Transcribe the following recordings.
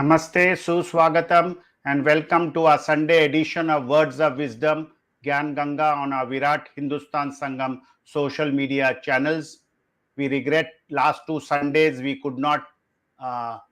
Namaste, Suswagatam, and welcome to our Sunday edition of Words of Wisdom, Gyan Ganga on our Virat Hindustan Sangam social media channels. We regret last 2 Sundays we could not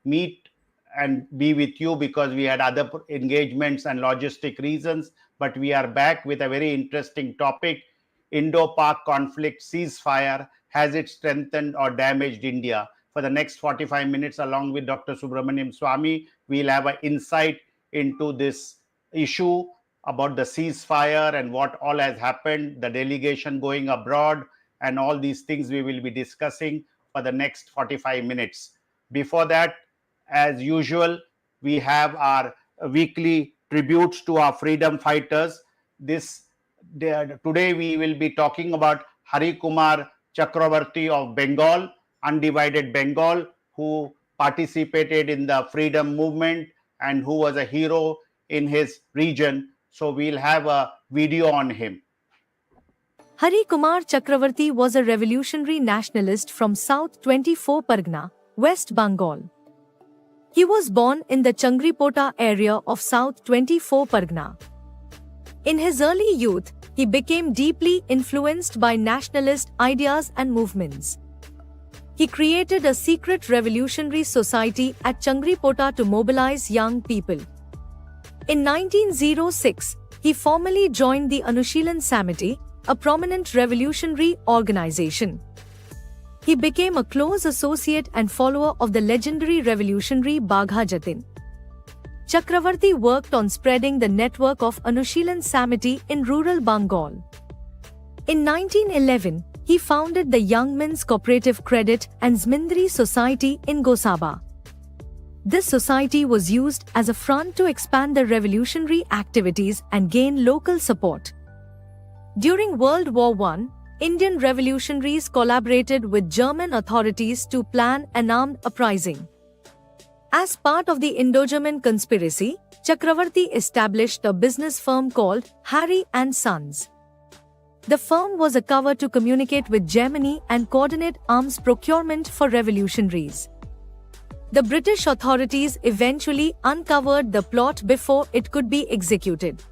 meet and be with you because we had other engagements and logistic reasons, but we are back with a very interesting topic. Indo-Pak conflict ceasefire, has it strengthened or damaged India? For the next 45 minutes, along with Dr. Subramanian Swamy, we'll have an insight into this issue about the ceasefire and what all has happened, the delegation going abroad, and all these things we will be discussing for the next 45 minutes. Before that, as usual, we have our weekly tributes to our freedom fighters. Today we will be talking about Hari Kumar Chakravarti of Bengal, undivided Bengal, who participated in the freedom movement and who was a hero in his region. So we'll have a video on him. Hari Kumar Chakravarti was a revolutionary nationalist from South 24 Pargana, West Bengal. He was born in the Changripota area of South 24 Pargana. In his early youth, he became deeply influenced by nationalist ideas and movements. He created a secret revolutionary society at Changripota to mobilize young people. In 1906, he formally joined the Anushilan Samiti, a prominent revolutionary organization. He became a close associate and follower of the legendary revolutionary Bagha Jatin. Chakravarti worked on spreading the network of Anushilan Samiti in rural Bengal. In 1911, he founded the Young Men's Cooperative Credit and Zmindri Society in Gosaba. This society was used as a front to expand the revolutionary activities and gain local support. During World War I, Indian revolutionaries collaborated with German authorities to plan an armed uprising. As part of the Indo-German conspiracy, Chakravarti established a business firm called Harry and Sons. The firm was a cover to communicate with Germany and coordinate arms procurement for revolutionaries. The British authorities eventually uncovered the plot before it could be executed.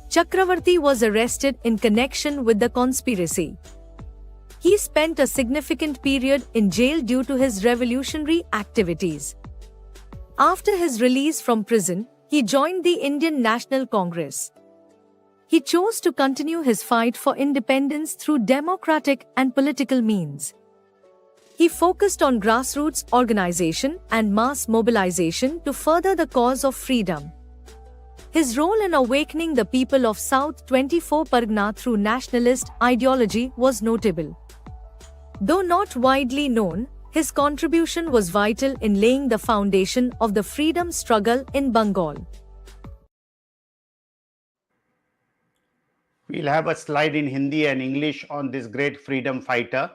Chakravarti was arrested in connection with the conspiracy. He spent a significant period in jail due to his revolutionary activities. After his release from prison, he joined the Indian National Congress. He chose to continue his fight for independence through democratic and political means. He focused on grassroots organization and mass mobilization to further the cause of freedom. His role in awakening the people of South 24 Pargana through nationalist ideology was notable. Though not widely known, his contribution was vital in laying the foundation of the freedom struggle in Bengal. We'll have a slide in Hindi and English on this great freedom fighter.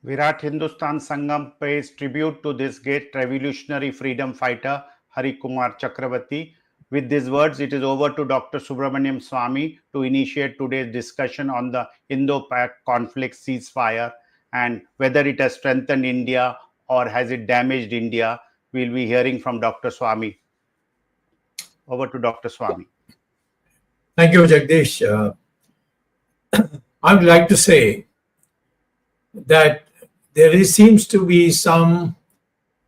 Virat Hindustan Sangam pays tribute to this great revolutionary freedom fighter, Hari Kumar Chakravarti. With these words, it is over to Dr. Subramanian Swamy to initiate today's discussion on the Indo-Pak conflict ceasefire and whether it has strengthened India or has it damaged India. We'll be hearing from Dr. Swamy. Over to Dr. Swamy. Thank you, Jagdish. I would like to say that there seems to be some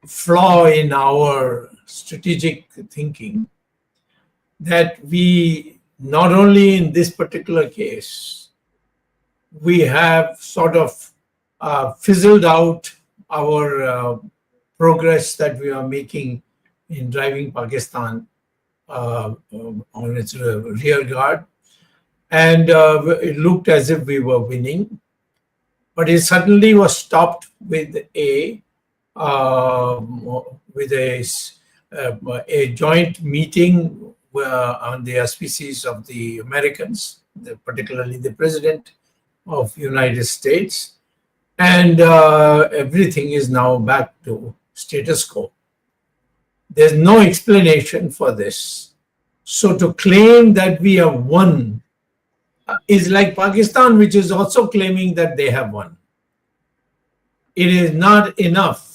flaw in our strategic thinking, that we, not only in this particular case, we have sort of fizzled out our progress that we are making in driving Pakistan on its rear guard, and it looked as if we were winning. But it suddenly was stopped with a with a joint meeting on the auspices of the Americans, particularly the President of United States, and everything is now back to status quo. There's no explanation for this. So to claim that we have won is like Pakistan, which is also claiming that they have won. It is not enough.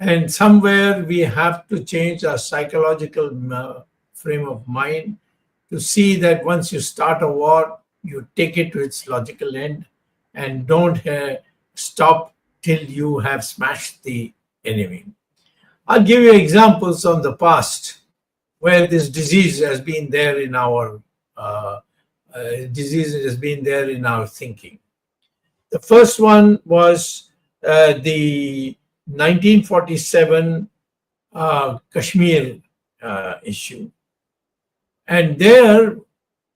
And somewhere we have to change our psychological frame of mind to see that once you start a war, you take it to its logical end and don't stop till you have smashed the enemy. I'll give you examples from the past where this disease has been there in our thinking. The first one was the 1947 Kashmir issue, and there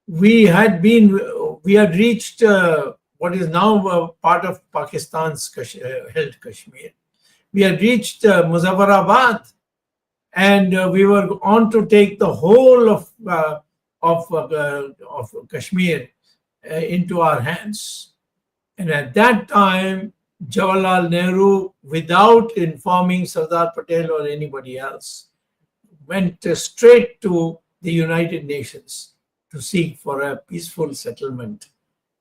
we had reached what is now part of Pakistan's held Kashmir. We had reached Muzaffarabad, and we were on to take the whole of Kashmir into our hands. And at that time, Jawaharlal Nehru, without informing Sardar Patel or anybody else, went straight to the United Nations to seek for a peaceful settlement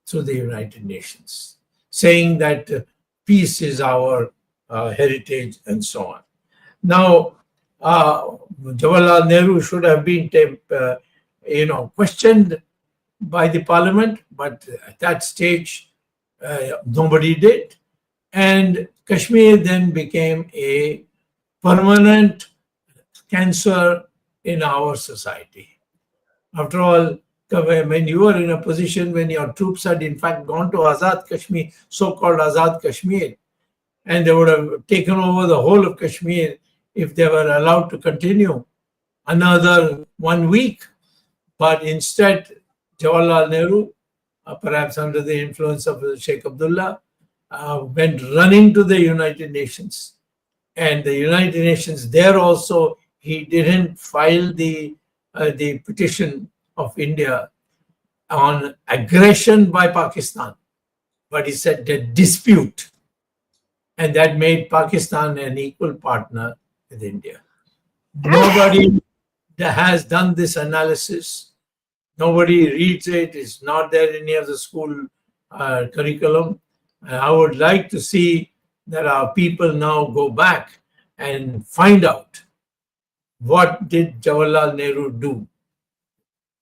through the United Nations, saying that peace is our heritage and so on. Now, Jawaharlal Nehru should have been questioned by the parliament, but at that stage, nobody did. And Kashmir then became a permanent cancer in our society. After all, when you were in a position when your troops had in fact gone to Azad Kashmir, so-called Azad Kashmir, and they would have taken over the whole of Kashmir if they were allowed to continue another 1 week. But instead, Jawaharlal Nehru, perhaps under the influence of Sheikh Abdullah, went running to the United Nations. And the United Nations, there also, he didn't file the petition of India on aggression by Pakistan, but he said the dispute. And that made Pakistan an equal partner with India. Nobody has done this analysis. Nobody reads it. It's not there in any of the school curriculum. And I would like to see that our people now go back and find out what did Jawaharlal Nehru do?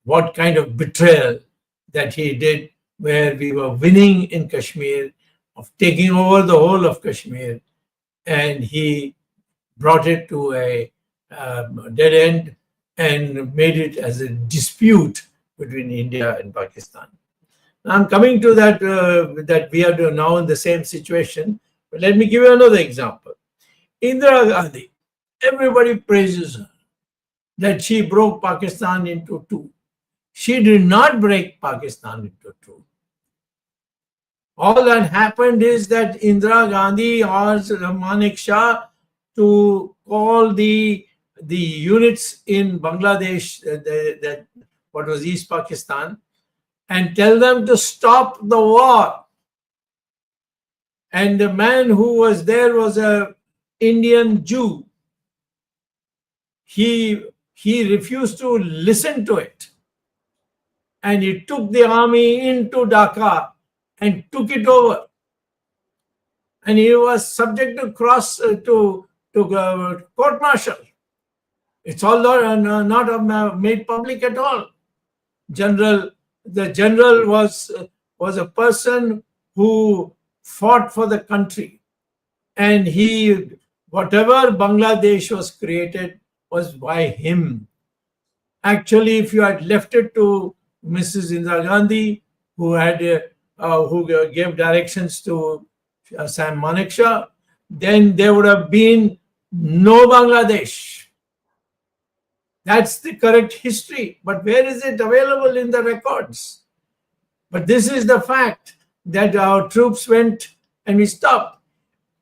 What kind of betrayal that he did, where we were winning in Kashmir, of taking over the whole of Kashmir, and he brought it to a dead end and made it as a dispute between India and Pakistan. Now I'm coming to that, that we are now in the same situation. But let me give you another example. Indira Gandhi, everybody praises her that she broke Pakistan into two. She did not break Pakistan into two. All that happened is that Indira Gandhi asked Manik Shah to call the units in Bangladesh, what was East Pakistan, and tell them to stop the war. And the man who was there was an Indian Jew. He refused to listen to it. And he took the army into Dhaka and took it over. And he was subject to court-martial. It's all not made public at all. The general was a person who fought for the country, and whatever Bangladesh was created was by him. Actually, if you had left it to Mrs. Indira Gandhi, who gave directions to Sam Manekshaw, then there would have been no Bangladesh. That's the correct history. But where is it available in the records? But this is the fact that our troops went and we stopped.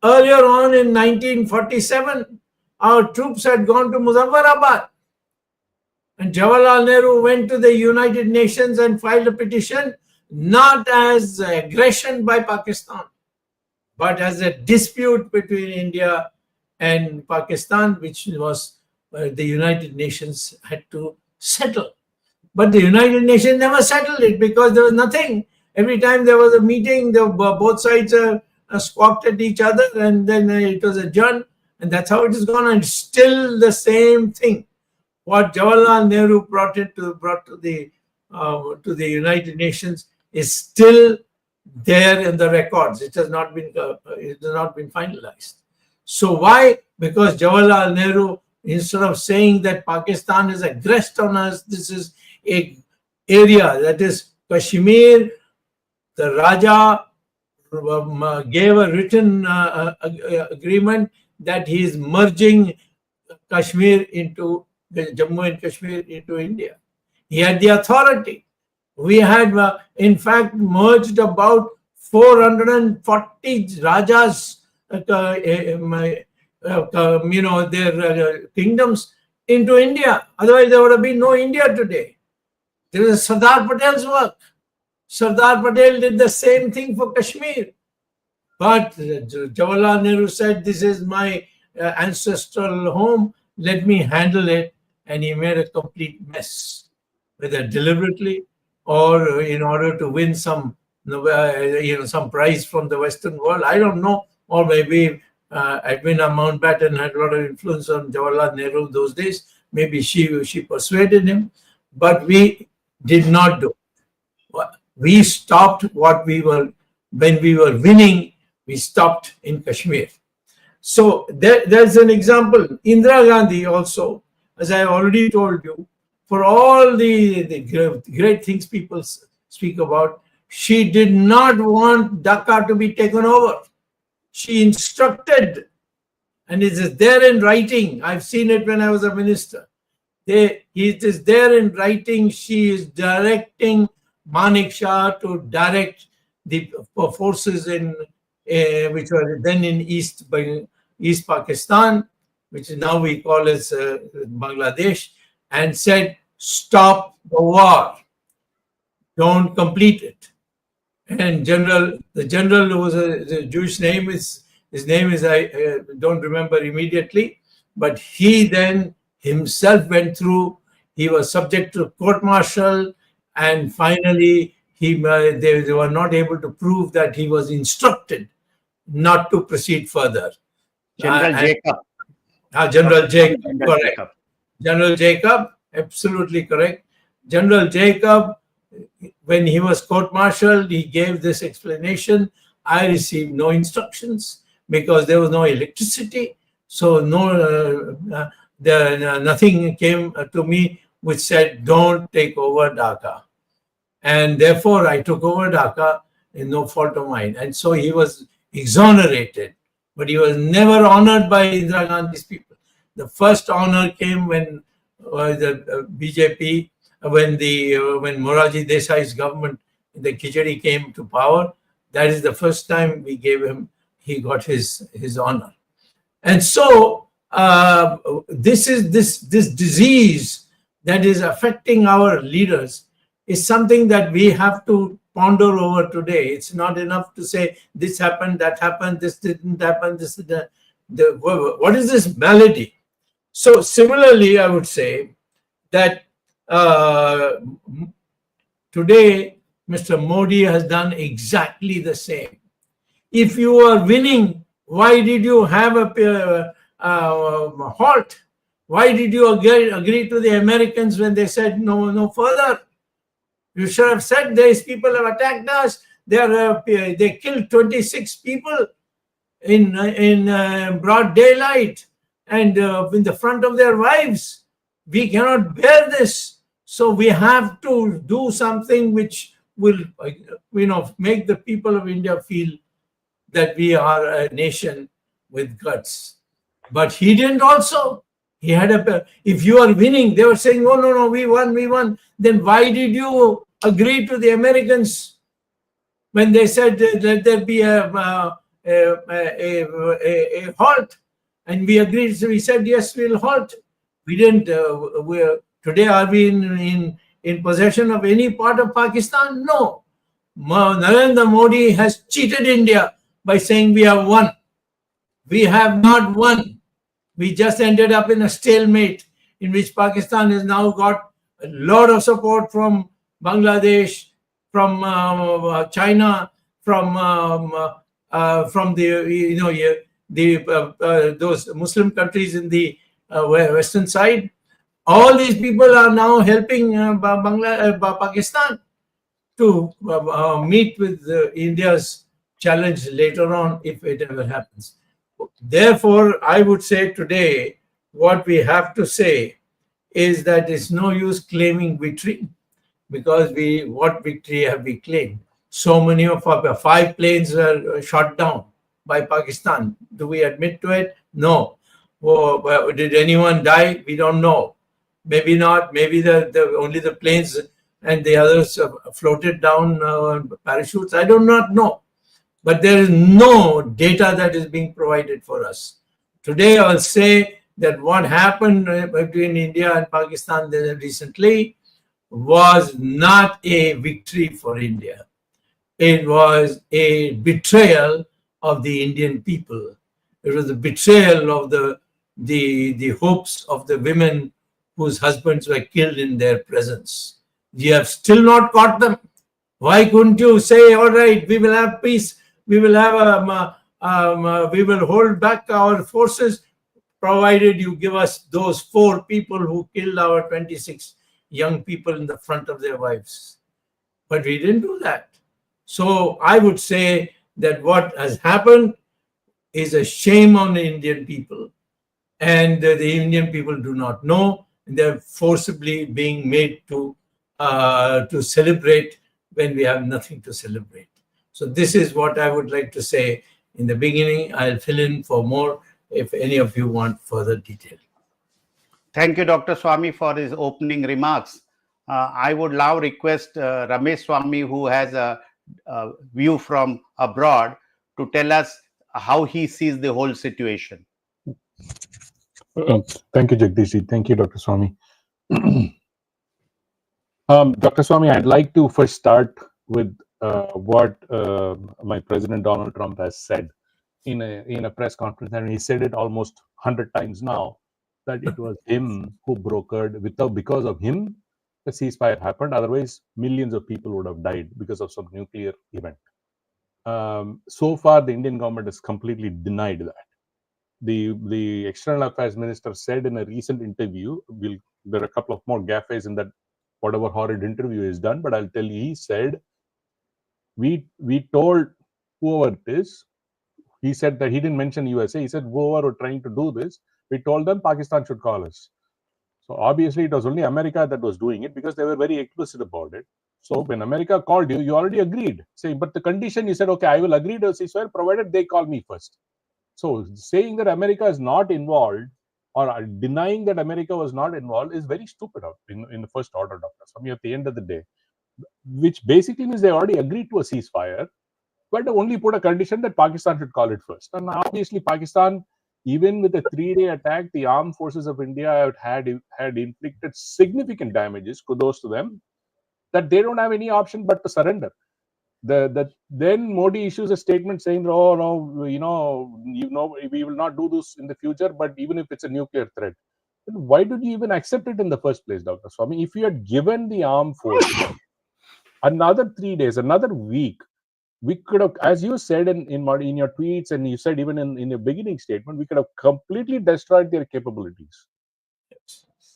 Earlier on in 1947, our troops had gone to Muzaffarabad. And Jawaharlal Nehru went to the United Nations and filed a petition, not as aggression by Pakistan, but as a dispute between India and Pakistan, which was the United Nations had to settle. But the United Nations never settled it because there was nothing. Every time there was a meeting, both sides squawked at each other, and then it was adjourned, and that's how it is gone. And still the same thing. What Jawaharlal Nehru brought to the United Nations is still there in the records. It has not been finalized. So why? Because Jawaharlal Nehru, instead of saying that Pakistan is aggressed on us, this is a area that is Kashmir. The Raja gave a written agreement that he is merging Kashmir into Jammu and Kashmir into India. He had the authority. We had, in fact, merged about 440 Rajas, their kingdoms into India. Otherwise, there would have been no India today. This is Sardar Patel's work. Sardar Patel did the same thing for Kashmir. But Jawaharlal Nehru said, this is my ancestral home, let me handle it. And he made a complete mess, whether deliberately or in order to win some prize from the Western world. I don't know. Or maybe Edwina Mountbatten had a lot of influence on Jawaharlal Nehru those days. Maybe she persuaded him. But we did not do. We stopped when we were winning, we stopped in Kashmir. So there's an example. Indira Gandhi also, as I already told you, for all the great things people speak about, she did not want Dhaka to be taken over. She instructed, and it is there in writing. I've seen it when I was a minister. It is there in writing. She is directing Manik Shah to direct the forces which were then in East Pakistan, which now we call as Bangladesh, and said, stop the war, don't complete it. And the general who was a Jewish name, his name is, I don't remember immediately, but he then himself went through, he was subject to court-martial, and finally they were not able to prove that he was instructed not to proceed further. General Jacob. General Jacob, correct. General Jacob, absolutely correct. General Jacob, when he was court-martialed, he gave this explanation. I received no instructions because there was no electricity. So nothing came to me which said, don't take over Dhaka. And therefore, I took over Dhaka in no fault of mine. And so he was exonerated, but he was never honored by Indira Gandhi's people. The first honor came when the BJP, when Morarji Desai's government, the Khichdi came to power. That is the first time we gave him, he got his honor. And so this disease that is affecting our leaders is something that we have to ponder over today. It's not enough to say this happened, that happened, this didn't happen, this is what is this malady? So similarly, I would say that today Mr. Modi has done exactly the same. If you are winning, why did you have a halt? Why did you agree to the Americans when they said no further? You should have said these people have attacked us. They killed 26 people in broad daylight and in the front of their wives. We cannot bear this. So we have to do something which will, make the people of India feel that we are a nation with guts. But he didn't also. He had if you are winning, they were saying, oh, no, we won. Then why did you agree to the Americans when they said let there be a halt? And we agreed. So we said, yes, we'll halt. We didn't. Today, are we in possession of any part of Pakistan? No. Narendra Modi has cheated India by saying we have won. We have not won. We just ended up in a stalemate in which Pakistan has now got a lot of support from Bangladesh, from China, from those Muslim countries in the western side. All these people are now helping Pakistan to meet with India's challenge later on, if it ever happens. Therefore, I would say today, what we have to say is that it's no use claiming victory, because what victory have we claimed? So many of our 5 planes were shot down by Pakistan. Do we admit to it? No. Well, did anyone die? We don't know. Maybe not. Maybe only the planes and the others floated down parachutes. I do not know. But there is no data that is being provided for us. Today, I'll say that what happened between India and Pakistan recently was not a victory for India. It was a betrayal of the Indian people. It was a betrayal of the hopes of the women whose husbands were killed in their presence. You have still not caught them. Why couldn't you say, all right, we will have peace, we will have we will hold back our forces, provided you give us those 4 people who killed our 26 young people in the front of their wives. But we didn't do that. So I would say that what has happened is a shame on the Indian people, and the Indian people do not know. They're forcibly being made to celebrate when we have nothing to celebrate. So this is what I would like to say in the beginning. I'll fill in for more if any of you want further detail. Thank you, Dr. Swamy, for his opening remarks. I would now request Ramesh Swamy, who has a view from abroad, to tell us how he sees the whole situation. Thank you, Jagdish. Thank you, Dr. Swamy. Dr. Swamy, I'd like to first start with what my President Donald Trump has said in a press conference, and he said it almost 100 times now, that it was him who brokered. Because of him, the ceasefire happened. Otherwise, millions of people would have died because of some nuclear event. So far, the Indian government has completely denied that. The External Affairs Minister said in a recent interview, there are a couple of more gaffes in that whatever horrid interview is done, but I'll tell you, he said, we told whoever it is, he said that he didn't mention USA, he said whoever were trying to do this, we told them Pakistan should call us. So obviously it was only America that was doing it, because they were very explicit about it. So when America called you, you already agreed. Say, but the condition, you said, okay, I will agree to a ceasefire provided they call me first. So saying that America is not involved, or denying that America was not involved, is very stupid in the first order, Dr. Swamy, at the end of the day, which basically means they already agreed to a ceasefire, but only put a condition that Pakistan should call it first. And obviously Pakistan, even with a 3-day attack, the armed forces of India had inflicted significant damages, kudos to them, that they don't have any option but to surrender. Then Modi issues a statement saying, oh no, we will not do this in the future, but even if it's a nuclear threat. Then why did you even accept it in the first place, Dr. Swamy? If you had given the armed forces another 3 days, another week, we could have, as you said in your tweets, and you said even in your beginning statement, we could have completely destroyed their capabilities.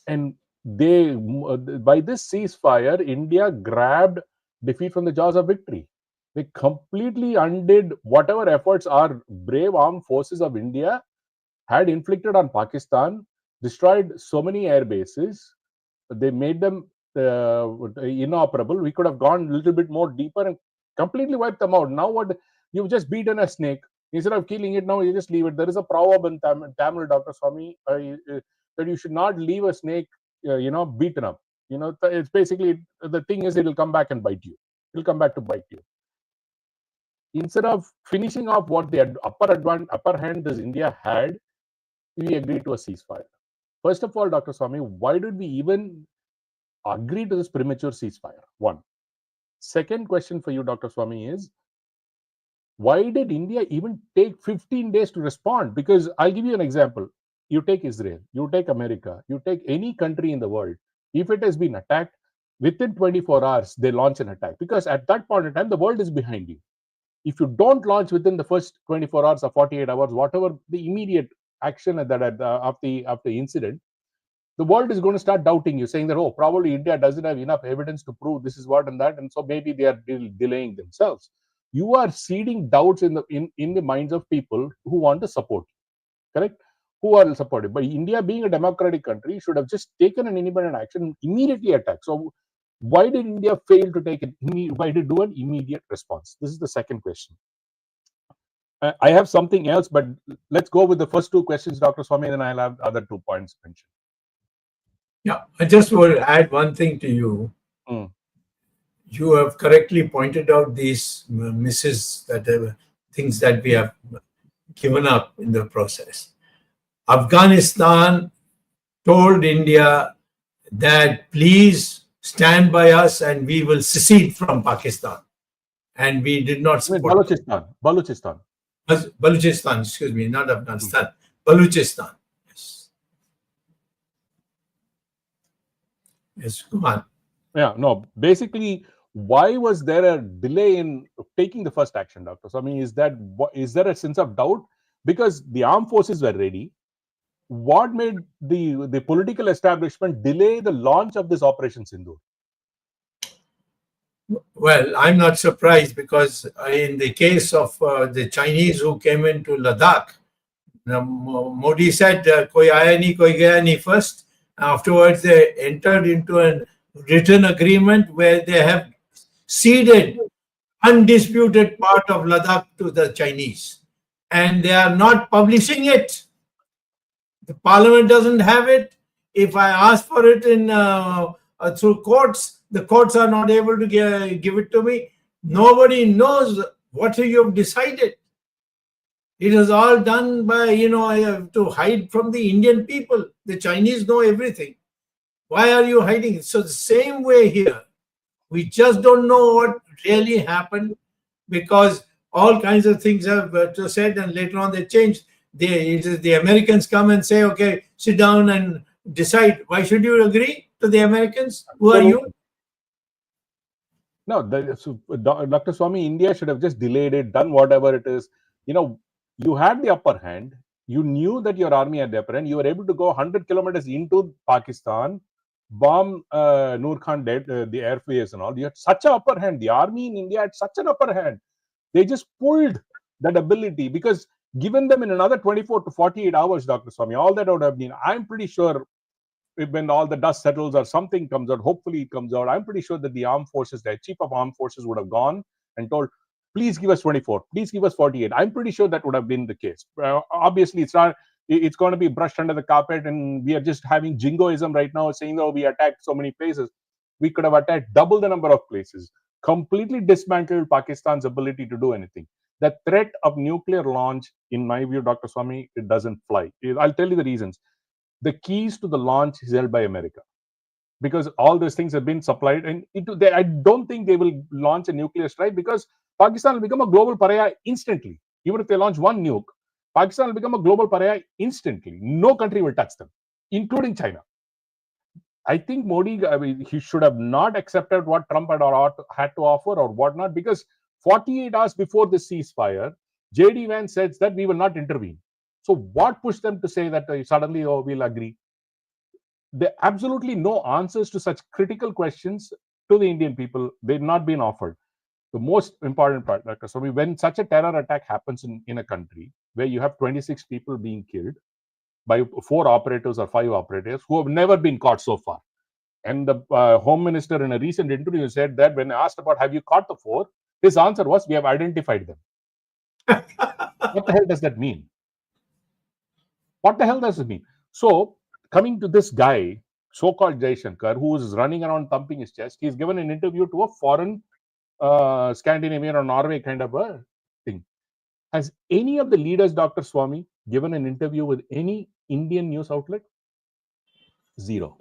And by this ceasefire, India grabbed defeat from the jaws of victory. They completely undid whatever efforts our brave armed forces of India had inflicted on Pakistan, destroyed so many air bases. They made them inoperable. We could have gone a little bit more deeper and completely wiped them out. Now what? You've just beaten a snake. Instead of killing it, now you just leave it. There is a proverb in Tamil, Dr. Swamy, that you should not leave a snake, beaten up. It's basically, the thing is, it will come back and bite you. It will come back to bite you. Instead of finishing off what the upper hand this India had, we agreed to a ceasefire. First of all, Dr. Swamy, why did we even agree to this premature ceasefire? One. Second question for you, Dr. Swamy, is why did India even take 15 days to respond? Because I'll give you an example. You take Israel, you take America, you take any country in the world. If it has been attacked, within 24 hours, they launch an attack. Because at that point in time, the world is behind you. If you don't launch within the first 24 hours or 48 hours, whatever the immediate action of the incident, the world is going to start doubting you, saying that, oh, probably India doesn't have enough evidence to prove this is what and that, and so maybe they are delaying themselves. You are seeding doubts in the minds of people who want to support you, correct? Who are supported. But India, being a democratic country, should have just taken an independent action, immediately attack. So why did India fail to take it? Why did do an immediate response? This is the second question. I have something else, but let's go with the first two questions, Dr. Swamy, then I'll have other 2 points mentioned. Yeah, I just will add one thing to you. You have correctly pointed out these misses, things that we have given up in the process. Afghanistan told India that please stand by us and we will secede from Pakistan. And we did not support Balochistan. Balochistan, excuse me, not Afghanistan. Balochistan. Yes, go on. Yeah, no, basically, why was there a delay in taking the first action, Doctor? So, I mean, is there a sense of doubt? Because the armed forces were ready. What made the political establishment delay the launch of this Operation Sindoor? Well, I'm not surprised, because in the case of the Chinese who came into Ladakh, Modi said, "Koi aaya nahi, koi gaya nahi" first. Afterwards, they entered into a written agreement where they have ceded undisputed part of Ladakh to the Chinese, and they are not publishing it. The parliament doesn't have it. If I ask for it in through courts, the courts are not able to give it to me. Nobody knows what you have decided. It is all done by, I have to hide from the Indian people. The Chinese know everything. Why are you hiding? So the same way here, we just don't know what really happened, because all kinds of things have said, and later on they changed. The Americans come and say, okay, sit down and decide. Why should you agree to the Americans? Who are you? No, Dr. Swamy, India should have just delayed it, done whatever it is. You had the upper hand. You knew that your army had the upper hand. You were able to go 100 kilometers into Pakistan, bomb Noor Khan dead, the airfares and all. You had such an upper hand. The army in India had such an upper hand. They just pulled that ability, because given them in another 24 to 48 hours, Dr. Swamy, all that would have been, I'm pretty sure, when all the dust settles or something comes out, hopefully it comes out, I'm pretty sure that the armed forces, the chief of armed forces, would have gone and told, please give us 24, please give us 48. I'm pretty sure that would have been the case. Obviously, it's going to be brushed under the carpet, and we are just having jingoism right now, saying, oh, we attacked so many places. We could have attacked double the number of places, completely dismantled Pakistan's ability to do anything. The threat of nuclear launch, in my view, Dr. Swamy, it doesn't fly. I'll tell you the reasons. The keys to the launch is held by America, because all these things have been supplied, and I don't think they will launch a nuclear strike, because Pakistan will become a global pariah instantly. Even if they launch one nuke, Pakistan will become a global pariah instantly. No country will touch them, including China. I think Modi, he should have not accepted what Trump had to offer or whatnot, because 48 hours before the ceasefire, J.D. Vance says that we will not intervene. So what pushed them to say that suddenly, oh, we'll agree? There are absolutely no answers to such critical questions to the Indian people. They've not been offered. The most important part, Dr. Swamy, when such a terror attack happens in a country where you have 26 people being killed by 4 operators or 5 operators who have never been caught so far. And the Home Minister in a recent interview said that when asked about, have you caught the 4? His answer was, we have identified them. What the hell does that mean? What the hell does it mean? So, coming to this guy, so-called Jaishankar, who is running around thumping his chest, he's given an interview to a foreign Scandinavian or Norway kind of a thing. Has any of the leaders, Dr. Swamy, given an interview with any Indian news outlet? Zero.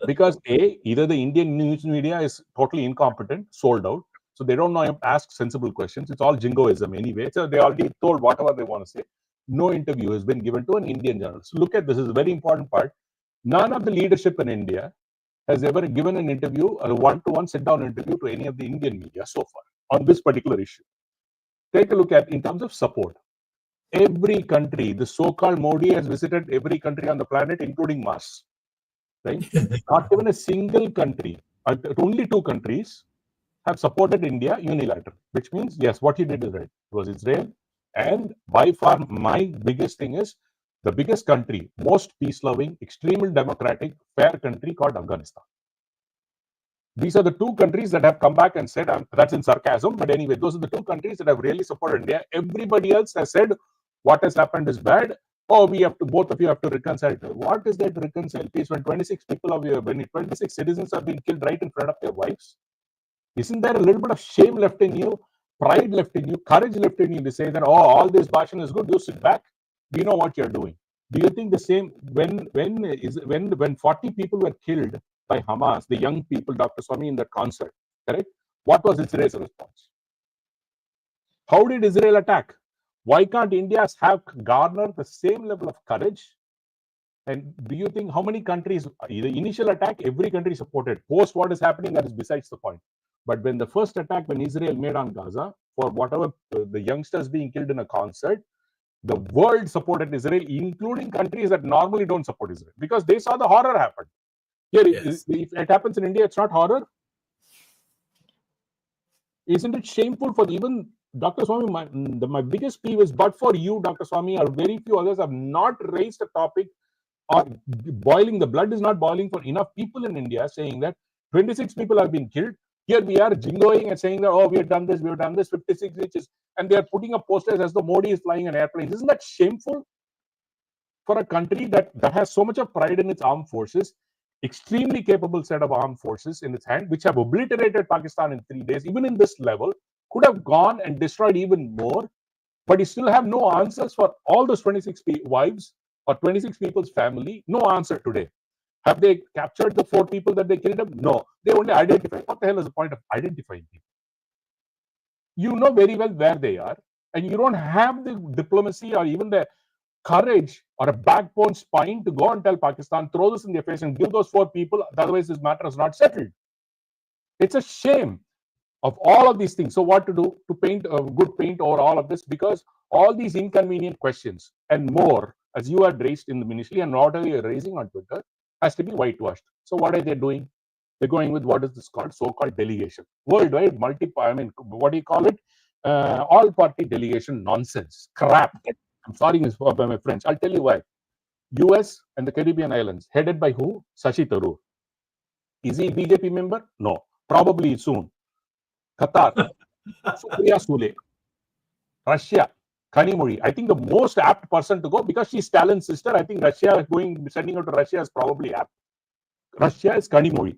Because either the Indian news media is totally incompetent, sold out, so they don't know how to ask sensible questions. It's all jingoism anyway. So they already told whatever they want to say. No interview has been given to an Indian journalist. Look at this, is a very important part. None of the leadership in India has ever given an interview or a one-to-one sit-down interview to any of the Indian media so far on this particular issue. Take a look at in terms of support. Every country, the so-called Modi has visited every country on the planet, including Mars. Right? Not even a single country, only 2 countries have supported India unilaterally, which means, yes, what he did is right. It was Israel, and by far my biggest thing is the biggest country, most peace-loving, extremely democratic, fair country called Afghanistan. These are the 2 countries that have come back and said, that's in sarcasm, but anyway, those are the 2 countries that have really supported India. Everybody else has said, what has happened is bad. Oh, both of you have to reconcile. What is that reconcile peace when 26 when 26 citizens have been killed right in front of their wives? Isn't there a little bit of shame left in you, pride left in you, courage left in you to say that, oh, all this bhashan is good, you sit back, we know what you're doing. Do you think the same when 40 people were killed by Hamas, the young people, Dr. Swamy, in that concert, correct? What was Israel's response? How did Israel attack? Why can't India have garnered the same level of courage? And do you think how many countries, the initial attack, every country supported. Post what is happening, that is besides the point. But when the first attack, when Israel made on Gaza, for whatever the youngsters being killed in a concert, the world supported Israel, including countries that normally don't support Israel, because they saw the horror happen. Here, yes. If it happens in India, it's not horror. Isn't it shameful for even Dr. Swamy? My biggest peeve is, but for you, Dr. Swamy, or very few others have not raised a topic, or boiling, the blood is not boiling for enough people in India saying that 26 people have been killed. Here we are jingoing and saying that, oh, we have done this, 56 inches, and they are putting up posters as though Modi is flying an airplane. Isn't that shameful for a country that has so much of pride in its armed forces, extremely capable set of armed forces in its hand, which have obliterated Pakistan in 3 days, even in this level, could have gone and destroyed even more, but you still have no answers for all those 26 wives or 26 people's family? No answer today. Have they captured the 4 people that they killed them? No. They only identified. What the hell is the point of identifying people? You know very well where they are, and you don't have the diplomacy or even the courage or a backbone spine to go and tell Pakistan, throw this in their face and give those 4 people, otherwise this matter is not settled. It's a shame of all of these things. So what to do to paint a good paint over all of this? Because all these inconvenient questions and more, as you had raised in the ministry and whatever you're raising on Twitter, has to be whitewashed. So what are they doing? They're going with what is this called? So-called delegation. Worldwide, what do you call it? All-party delegation nonsense. Crap. I'm sorry by my French. I'll tell you why. US and the Caribbean islands, headed by who? Shashi Tharoor. Is he a BJP member? No. Probably soon. Qatar. Supriya Sule. Russia. Kanimuri. I think the most apt person to go, because she's Stalin's sister. I think Russia sending her to Russia is probably apt. Russia is Kanimuri.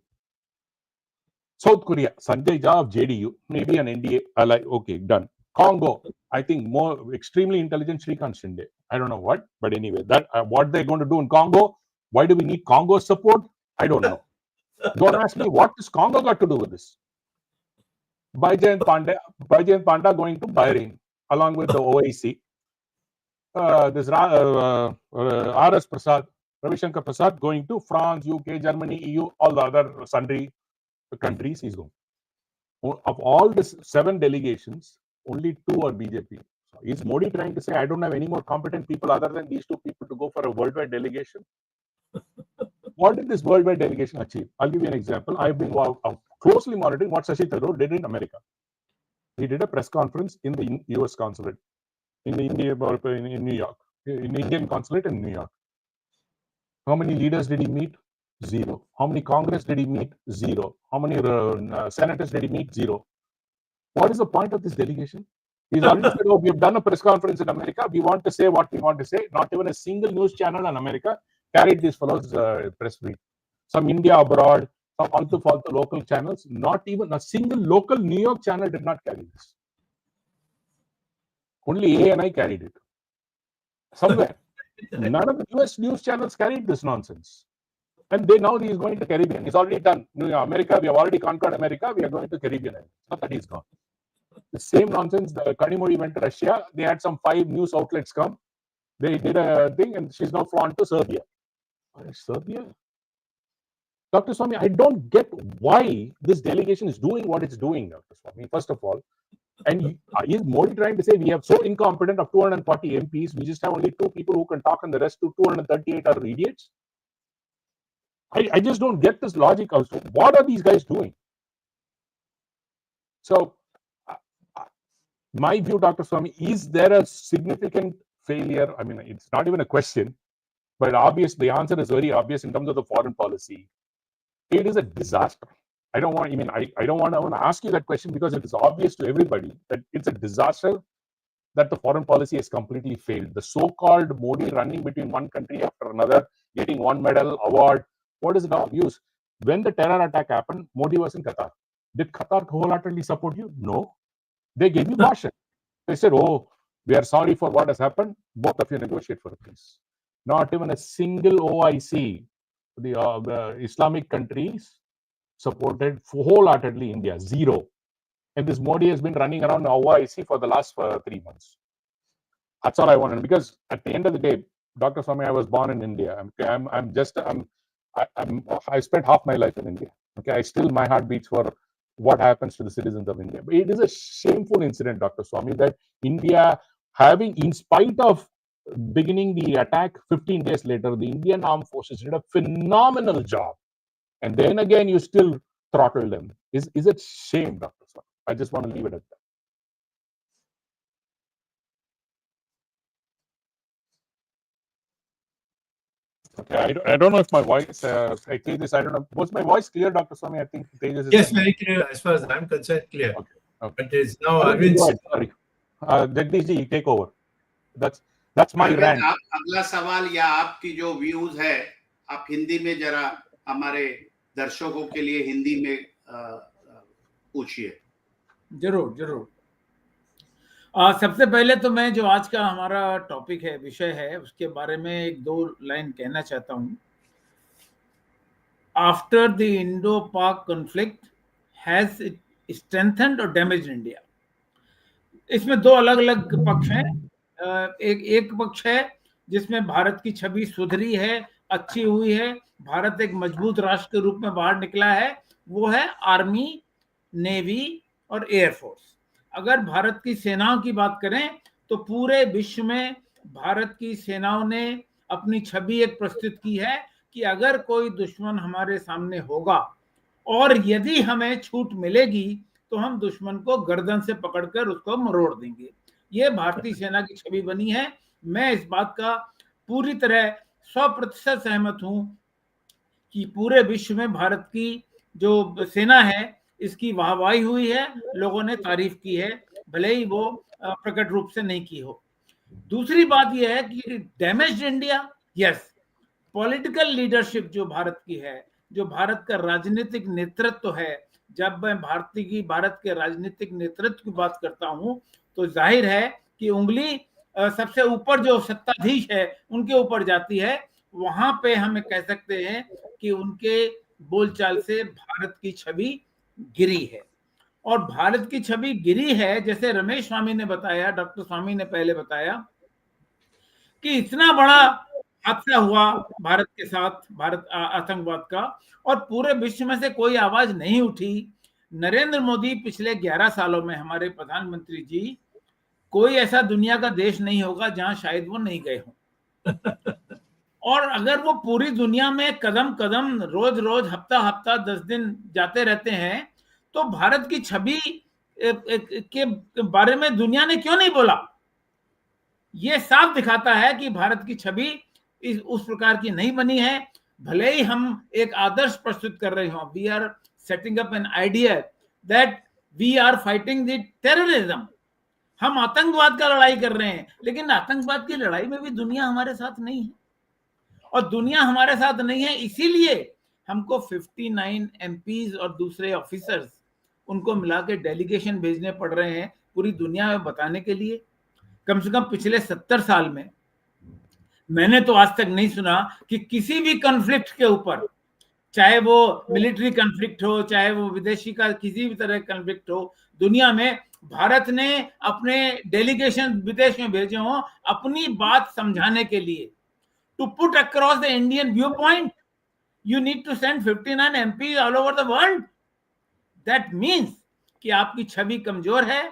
South Korea, Sanjay Jha of JDU, maybe an NDA. Okay, done. Congo, I think more extremely intelligent Shrikant Shinde. I don't know what, but anyway, that what they're going to do in Congo. Why do we need Congo's support? I don't know. Don't ask me what does Congo got to do with this. Baijan Panda going to Bahrain along with the OIC. This RS Prasad, Ravi Shankar Prasad going to France, UK, Germany, EU, all the other sundry countries he's going. Of all these 7 delegations, only 2 are BJP. So is Modi trying to say, I don't have any more competent people other than these 2 people to go for a worldwide delegation? What did this worldwide delegation achieve? I'll give you an example. I've been closely monitoring what Shashi Tharoor did in America. He did a press conference in the US consulate in New York, in the Indian consulate in New York. How many leaders did he meet? 0. How many Congress did he meet? 0. How many senators did he meet? 0. What is the point of this delegation? He's already said, oh, we have done a press conference in America. We want to say what we want to say. Not even a single news channel in America carried these fellows' press brief. Some India abroad, some faltu local channels, not even a single local New York channel did not carry this. Only ANI carried it. Somewhere. None of the US news channels carried this nonsense. And they know he's going to Caribbean. It's already done. America, we have already conquered America. We are going to Caribbean. It's not that he's gone. The same nonsense. The Kanimori went to Russia. They had some 5 news outlets come. They did a thing, and she's now flown to Serbia. Serbia? Dr. Swamy, I don't get why this delegation is doing what it's doing, Dr. Swamy, first of all. And is Modi trying to say we have so incompetent of 240 MPs, we just have only 2 people who can talk and the rest to 238 are idiots? I just don't get this logic also. What are these guys doing? So, my view, Dr. Swamy, is there a significant failure? I mean, it's not even a question, but the answer is very obvious in terms of the foreign policy. It is a disaster. I don't want to ask you that question because it is obvious to everybody that it's a disaster that the foreign policy has completely failed. The so-called Modi running between one country after another, getting one medal, award, what is it of use? When the terror attack happened, Modi was in Qatar. Did Qatar wholeheartedly support you? No. They gave you caution. They said, oh, we are sorry for what has happened. Both of you negotiate for peace. Not even a single OIC, the Islamic countries, supported wholeheartedly India. Zero. And this Modi has been running around OIC for the last 3 months. That's all I wanted. Because at the end of the day, Dr. Swamy, I was born in India. I spent half my life in India. Okay, my heart beats for what happens to the citizens of India. But it is a shameful incident, Dr. Swamy, that India having, in spite of beginning the attack 15 days later, the Indian armed forces did a phenomenal job. And then again, you still throttle them. Is it shame, Dr. Swamy? I just want to leave it at that. Okay, I don't know if my voice, I don't know. Was my voice clear, Dr. Swamy? I think Tejas is... Yes, very clear. As far as I'm concerned, clear. Okay. But it's now Arvind. Sorry. Jagdish ji, take over. That's my rant. आप अगला सवाल या आपकी जो views है आप हिंदी में जरा हमारे दर्शकों के लिए हिंदी में पूछिए। जरूर। सबसे पहले तो मैं जो आज का हमारा टॉपिक है, विषय है, उसके बारे में 1-2 लाइन कहना चाहता हूं। After the Indo-Pak conflict has it strengthened और डैमेज्ड इंडिया। इसमें 2 अलग-अलग पक्ष हैं। एक पक्ष है जिसमें भारत की छवि सुधरी है, अच्छी हुई है, भारत एक मजबूत राष्ट्र के रूप में बाहर निकला है, वो है आर्मी, नेवी और एयरफोर्स। अगर भारत की सेनाओं की बात करें तो पूरे विश्व में भारत की सेनाओं ने अपनी छवि एक प्रस्तुत की है कि अगर कोई दुश्मन हमारे सामने होगा और यदि हमें छूट मिलेगी तो हम दुश्मन को गर्दन से पकड़कर उसको मरोड़ देंगे। ये भारतीय सेना की छवि बनी है। मैं इस बात का पूरी तरह 100% सहमत हूं कि पूरे विश्व में भारत की जो सेना है इसकी वाहवाही हुई है, लोगों ने तारीफ की है, भले ही वो प्रकट रूप से नहीं की हो। दूसरी बात यह है कि damaged India, yes, political leadership जो भारत की है, जो भारत का राजनीतिक नेतृत्व है, जब मैं भारत के राजनीतिक नेतृत्व की बात करता हूं तो जाहिर है कि उंगली सबसे ऊपर जो सत्ताधीश है उनके ऊपर जाती है। वहां पे हम कह सकते हैं कि उनके बोलचाल से भारत की छवि गिरी है। और भारत की छवि गिरी है, जैसे रमेश स्वामी ने बताया, डॉक्टर स्वामी ने पहले बताया कि इतना बड़ा हादसा हुआ भारत के साथ, भारत आतंकवाद का, और पूरे विश्व में से कोई आवाज नहीं उठी। नरेंद्र मोदी पिछले 11 सालों में, हमारे प्रधानमंत्री जी, कोई ऐसा दुनिया का देश नहीं होगा जहां शायद वो नहीं गए हों। और अगर वो पूरी दुनिया में कदम कदम, रोज रोज, हफ्ता हफ्ता, 10 दिन जाते रहते हैं तो भारत की छवि के बारे में दुनिया ने क्यों नहीं बोला? ये साफ दिखाता है कि भारत की छवि उस प्रकार की नहीं बनी है। भले ही हम एक आदर्श प्रस्तुत कर रहे हो, we are setting up an idea that we are fighting the terrorism, हम आतंकवाद का लड़ाई कर रहे हैं, लेकिन आतंकवाद की लड़ाई में भी दुनिया हमारे साथ नहीं है। और दुनिया हमारे साथ नहीं है इसीलिए हमको 59 एमपीज और दूसरे ऑफिसर्स, उनको मिला के डेलीगेशन भेजने पड़ रहे हैं पूरी दुनिया में बताने के लिए। कम से कम पिछले 70 साल में मैंने तो आज तक नहीं सुना कि किसी भी कॉन्फ्लिक्ट के ऊपर, चाहे वो मिलिट्री कॉन्फ्लिक्ट हो, चाहे वो विदेशी का किसी भी तरह का कॉन्फ्लिक्ट हो, दुनिया में भारत ने अपने डेलीगेशन विदेश में भेजे हों अपनी बात समझाने के लिए, to put across the Indian view point. You need to send 59 MPs all over the world. That means कि आपकी छवि कमजोर है,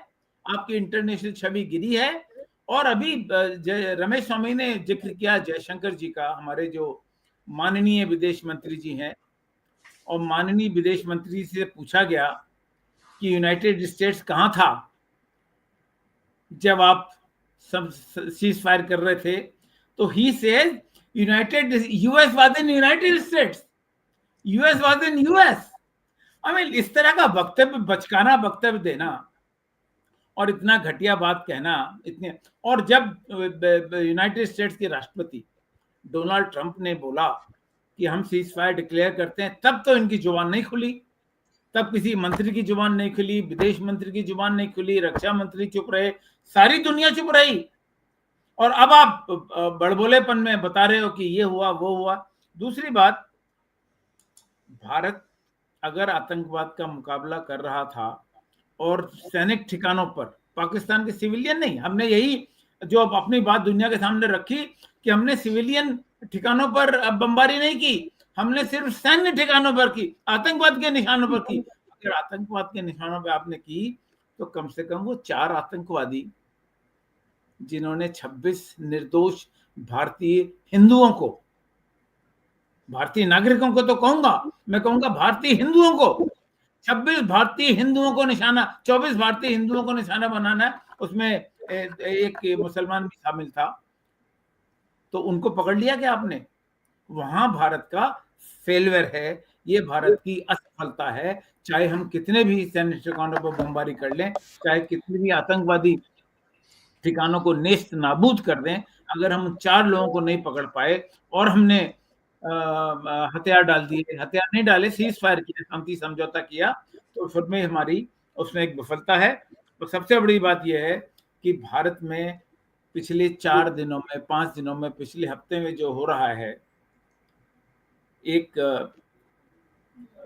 आपकी इंटरनेशनल छवि गिरी है। और अभी रमेश स्वामी ने जिक्र किया जयशंकर जी का, हमारे जो माननीय विदेश मंत्री जी हैं, और माननीय विदेश मंत्री से पूछा गया कि यूनाइटेड स्टेट्स कहाँ था जब आप सब सीज फायर कर रहे थे, तो he says US was in United states, US was in US. I mean, इस तरह का वक्तव्य, बचकाना वक्तव्य देना और इतना घटिया बात कहना, इतने। और जब यूनाइटेड स्टेट्स के राष्ट्रपति डोनाल्ड ट्रंप ने बोला कि हम सीज फायर डिक्लेयर करते हैं, तब तो इनकी जुबान नहीं खुली, तब किसी मंत्री की जुबान नहीं खुली, विदेश मंत्री की जुबान नहीं खुली, रक्षा मंत्री चुप रहे, सारी दुनिया चुप रही। और अब आप बड़बोलेपन में बता रहे हो कि ये हुआ वो हुआ। दूसरी बात, भारत अगर आतंकवाद का मुकाबला कर रहा था और सैनिक ठिकानों पर, पाकिस्तान के सिविलियन नहीं, हमने यही जो अपनी बात दुनिया के सामने रखी कि हमने सिविलियन ठिकानों पर बमबारी नहीं की, हमने सिर्फ सैन्य ठिकानों पर की, आतंकवाद के निशानों पर की। अगर आतंकवाद के निशानों पर आपने की तो कम से कम वो 4 आतंकवादी जिन्होंने 26 निर्दोष भारतीय हिंदुओं को, भारतीय नागरिकों को तो कहूंगा, मैं कहूंगा भारतीय हिंदुओं को, 26 भारतीय हिंदुओं को निशाना, 24 भारतीय हिंदुओं को निशाना बनाना है, उसमें एक मुसलमान भी शामिल था, तो उनको पकड़ लिया क्या आपने? वहां भारत का फेलियर है, ये भारत की असफलता है। चाहे हम कितने भी सैन्य ठिकानों पर बमबारी कर लें, चाहे कितने भी आतंकवादी ठिकानों को नेस्त नाबूद कर दें, अगर हम 4 लोगों को नहीं पकड़ पाए और हमने हथियार डाल दिए, हथियार नहीं डाले, सीज फायर किया, शांति समझौता किया, तो फिर में हमारी उसमें एक विफलता है। तो सबसे बड़ी बात यह है कि भारत में पिछले 4 दिनों में, 5 दिनों में, पिछले हफ्ते में जो हो रहा है, एक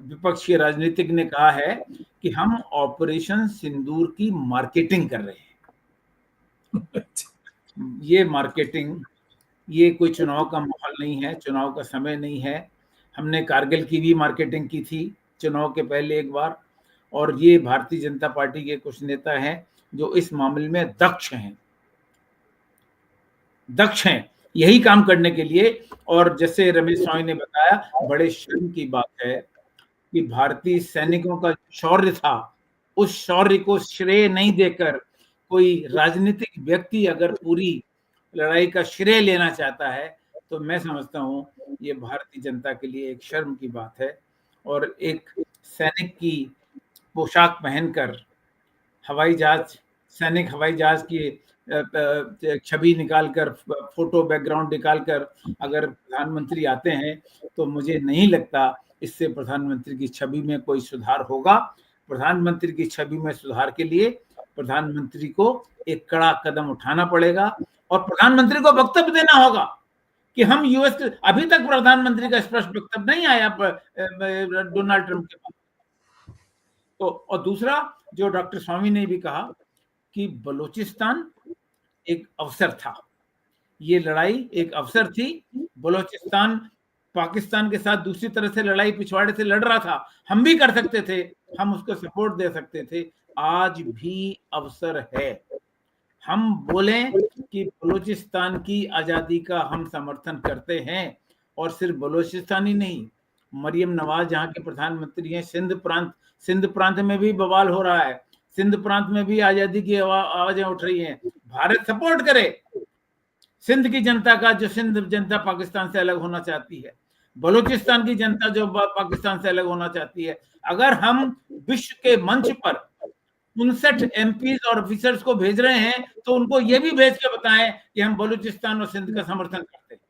विपक्षी राजनीतिक ने कहा है कि हम ऑपरेशन सिंदूर की मार्केटिंग कर रहे हैं। ये मार्केटिंग, ये कोई चुनाव का माहौल नहीं है, चुनाव का समय नहीं है। हमने कारगिल की भी मार्केटिंग की थी चुनाव के पहले एक बार, और ये भारतीय जनता पार्टी के कुछ नेता हैं जो इस मामले में दक्ष हैं यही काम करने के लिए। और जैसे रमेश स्वामी ने बताया, बड़े शर्म की बात है कि भारतीय सैनिकों का शौर्य था, उस शौर्य को श्रेय नहीं देकर कोई राजनीतिक व्यक्ति अगर पूरी लड़ाई का श्रेय लेना चाहता है, तो मैं समझता हूं ये भारतीय जनता के लिए एक शर्म की बात है। और एक सैनिक की पोशाक पहनकर हवाई जहाज, सैनिक हवाई जहाज की छवि निकालकर, फोटो बैकग्राउंड निकालकर अगर प्रधानमंत्री आते हैं, तो मुझे नहीं लगता इससे प्रधानमंत्री की छवि में कोई सुधार होगा। प्रधानमंत्री की छवि में सुधार के लिए प्रधानमंत्री को एक कड़ा कदम उठाना पड़ेगा और प्रधानमंत्री को वक्तव्य देना होगा कि हम यूएस, अभी तक प्रधानमंत्री का स्पष्ट वक्तव्य नहीं आया डोनाल्ड ट्रंप के पास। तो और दूसरा, जो डॉक्टर स्वामी ने भी कहा कि बलूचिस्तान एक अवसर था, ये लड़ाई एक अवसर थी। बलूचिस्तान पाकिस्तान के साथ दूसरी तरह से लड़ाई पिछवाड़े से लड़ रहा था, हम भी कर सकते थे, हम उसको सपोर्ट दे सकते थे। आज भी अवसर है, हम बोलें कि बलूचिस्तान की आजादी का हम समर्थन करते हैं। और सिर्फ बलूचिस्तान ही नहीं, मरियम नवाज जहाँ के प्रधानमंत्री हैं, सिंध प्रांत में भी बवाल हो रहा है, सिंध प्रांत में भी आजादी की आवाजें उठ रही हैं। भारत सपोर्ट करे सिंध की जनता का, जो सिंध जनता पाकिस्तान से अलग होना चाहती है, बलूचिस्तान की जनता जो पाकिस्तान से अलग होना चाहती है। अगर हम विश्व के मंच पर 59 MPs और ऑफिसर्स को भेज रहे हैं, तो उनको ये भी भेज के बताएं कि हम बलूचिस्तान और सिंध का समर्थन करते हैं।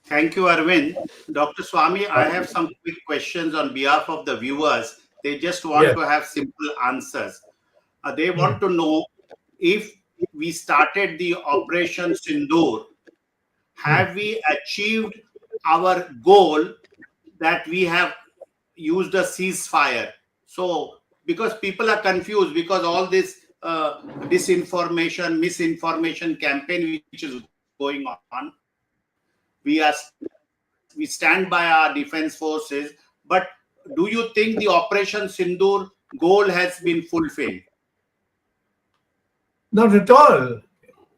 Thank you, Arvind. Dr. Swamy, I have some quick questions on behalf of the viewers. They just want to have simple answers. They want to know if we started the Operation Sindoor, have we achieved our goal that we have used a ceasefire? So, because people are confused, because all this disinformation, misinformation campaign which is going on, we stand by our defense forces, but do you think the Operation Sindoor goal has been fulfilled? Not at all.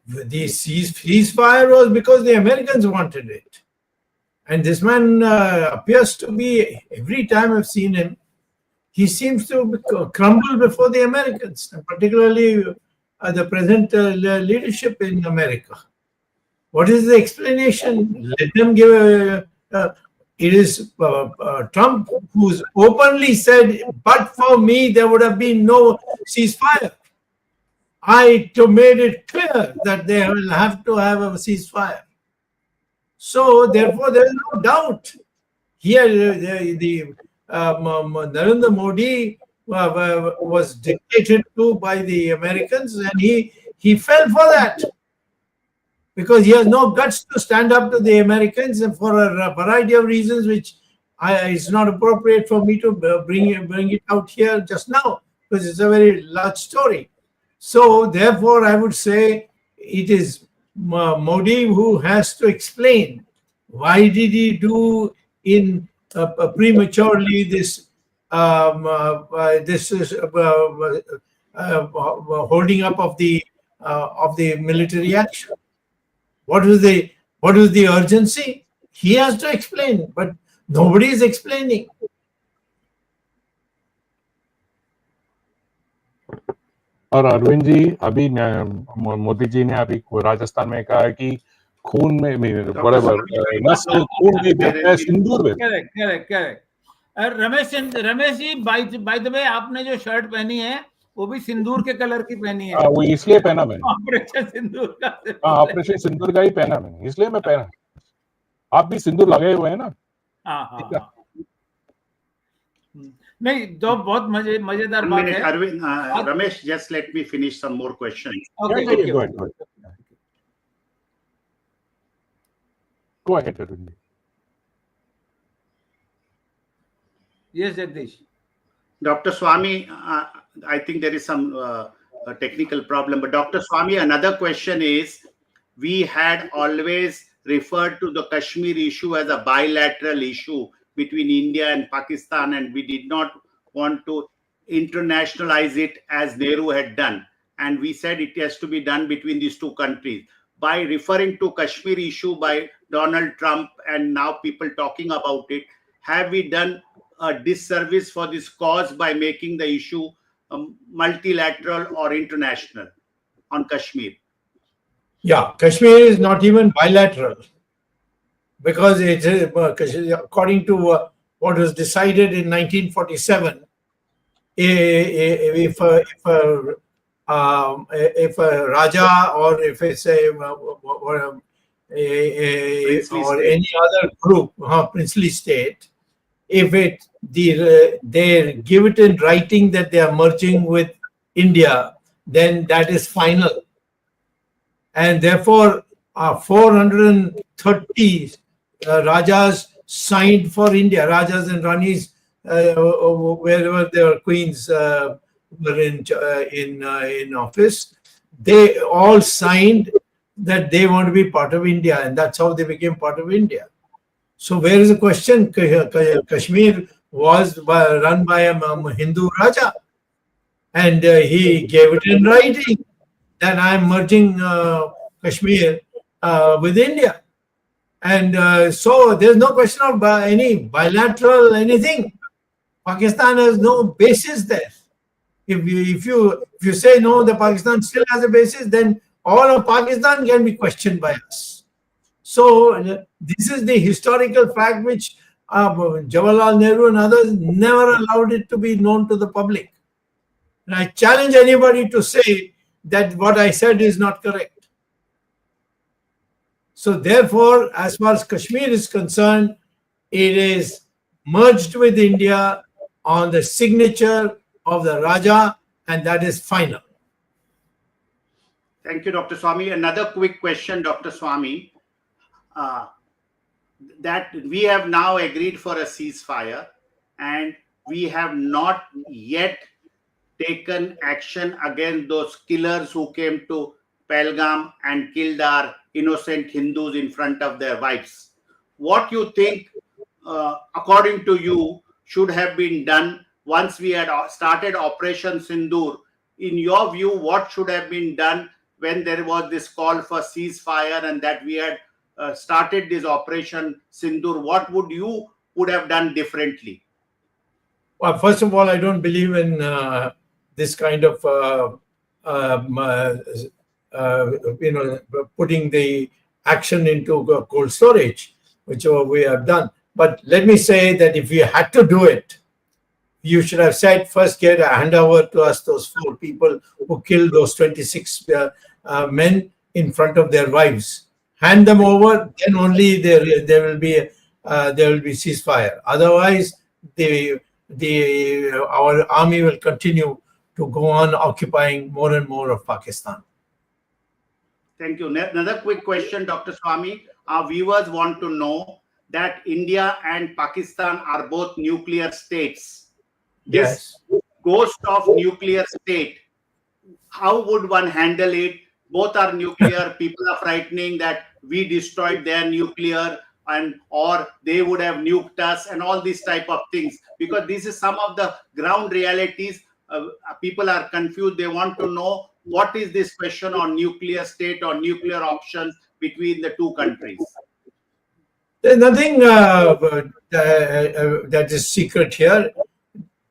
The ceasefire was because the Americans wanted it. And this man appears to be, every time I've seen him, he seems to crumble before the Americans, particularly the present leadership in America. What is the explanation? Let them give it is Trump who's openly said, but for me, there would have been no ceasefire. I made it clear that they will have to have a ceasefire. So, therefore, there is no doubt. Here, the Narendra Modi was dictated to by the Americans, and he fell for that because he has no guts to stand up to the Americans, and for a variety of reasons, which it's not appropriate for me to bring it out here just now, because it's a very large story. So, therefore, I would say it is Modi who has to explain why did he do in prematurely this holding up of the military action. What was the urgency? He has to explain, but nobody is explaining. और अरविंद जी अभी मोदी जी ने अभी राजस्थान में कहा कि खून में बराबर खून में सिंदूर में correct Ramesh ji by the way आपने जो शर्ट पहनी है वो भी सिंदूर के कलर की पहनी है। वो इसलिए पहना मैंने, ऑपरेशन सिंदूर का। ऑपरेशन सिंदूर का ही पहना मैंने, इसलिए मैं पहना। आप भी सिंदूर लगाए हुए हैं ना? हाँ। नहीं, तो बहुत मजेदार बात है। Arvind, Ramesh, just let me finish some more questions. Okay, go ahead. Go ahead, Arvind. Yes, Jagdish. Dr. Swamy, I think there is some technical problem, but Dr. Swamy, another question is, we had always referred to the Kashmir issue as a bilateral issue between India and Pakistan, and we did not want to internationalize it as Nehru had done. And we said it has to be done between these two countries. By referring to Kashmir issue by Donald Trump and now people talking about it, have we done a disservice for this cause by making the issue multilateral or international on Kashmir? Yeah, Kashmir is not even bilateral because it is, according to what was decided in 1947, if a Raja or if it's or any other group, princely state, if they give it in writing that they are merging with India, then that is final. And therefore, 430 Rajas signed for India, Rajas and Ranis, wherever their queens were in office, they all signed that they want to be part of India, and that's how they became part of India. So where is the question? Kashmir was run by a Hindu Raja, and he gave it in writing that I am merging Kashmir with India. And so there's no question of any bilateral anything. Pakistan has no basis there. If you say no, the Pakistan still has a basis, then all of Pakistan can be questioned by us. So this is the historical fact which Jawaharlal Nehru and others never allowed it to be known to the public. And I challenge anybody to say that what I said is not correct. So therefore, as far as Kashmir is concerned, it is merged with India on the signature of the Raja, and that is final. Thank you, Dr. Swamy. Another quick question, Dr. Swamy. That we have now agreed for a ceasefire, and we have not yet taken action against those killers who came to Pahalgam and killed our innocent Hindus in front of their wives. What you think, according to you, should have been done once we had started Operation Sindoor? In your view, what should have been done when there was this call for ceasefire and that we had started this Operation Sindoor? What would have done differently? Well, first of all, I don't believe in this kind of putting the action into cold storage, which we have done. But let me say that if you had to do it, you should have said, first hand over to us those 4 people who killed those 26 men in front of their wives. Hand them over, then only there will be ceasefire. Otherwise, our army will continue to go on occupying more and more of Pakistan. Thank you. Another quick question, Dr. Swamy. Our viewers want to know that India and Pakistan are both nuclear states. Yes. This ghost of nuclear state, how would one handle it? Both are nuclear. People are frightening that we destroyed their nuclear or they would have nuked us and all these type of things. Because this is some of the ground realities. People are confused. They want to know what is this question on nuclear state or nuclear options between the two countries. There's nothing that is secret here.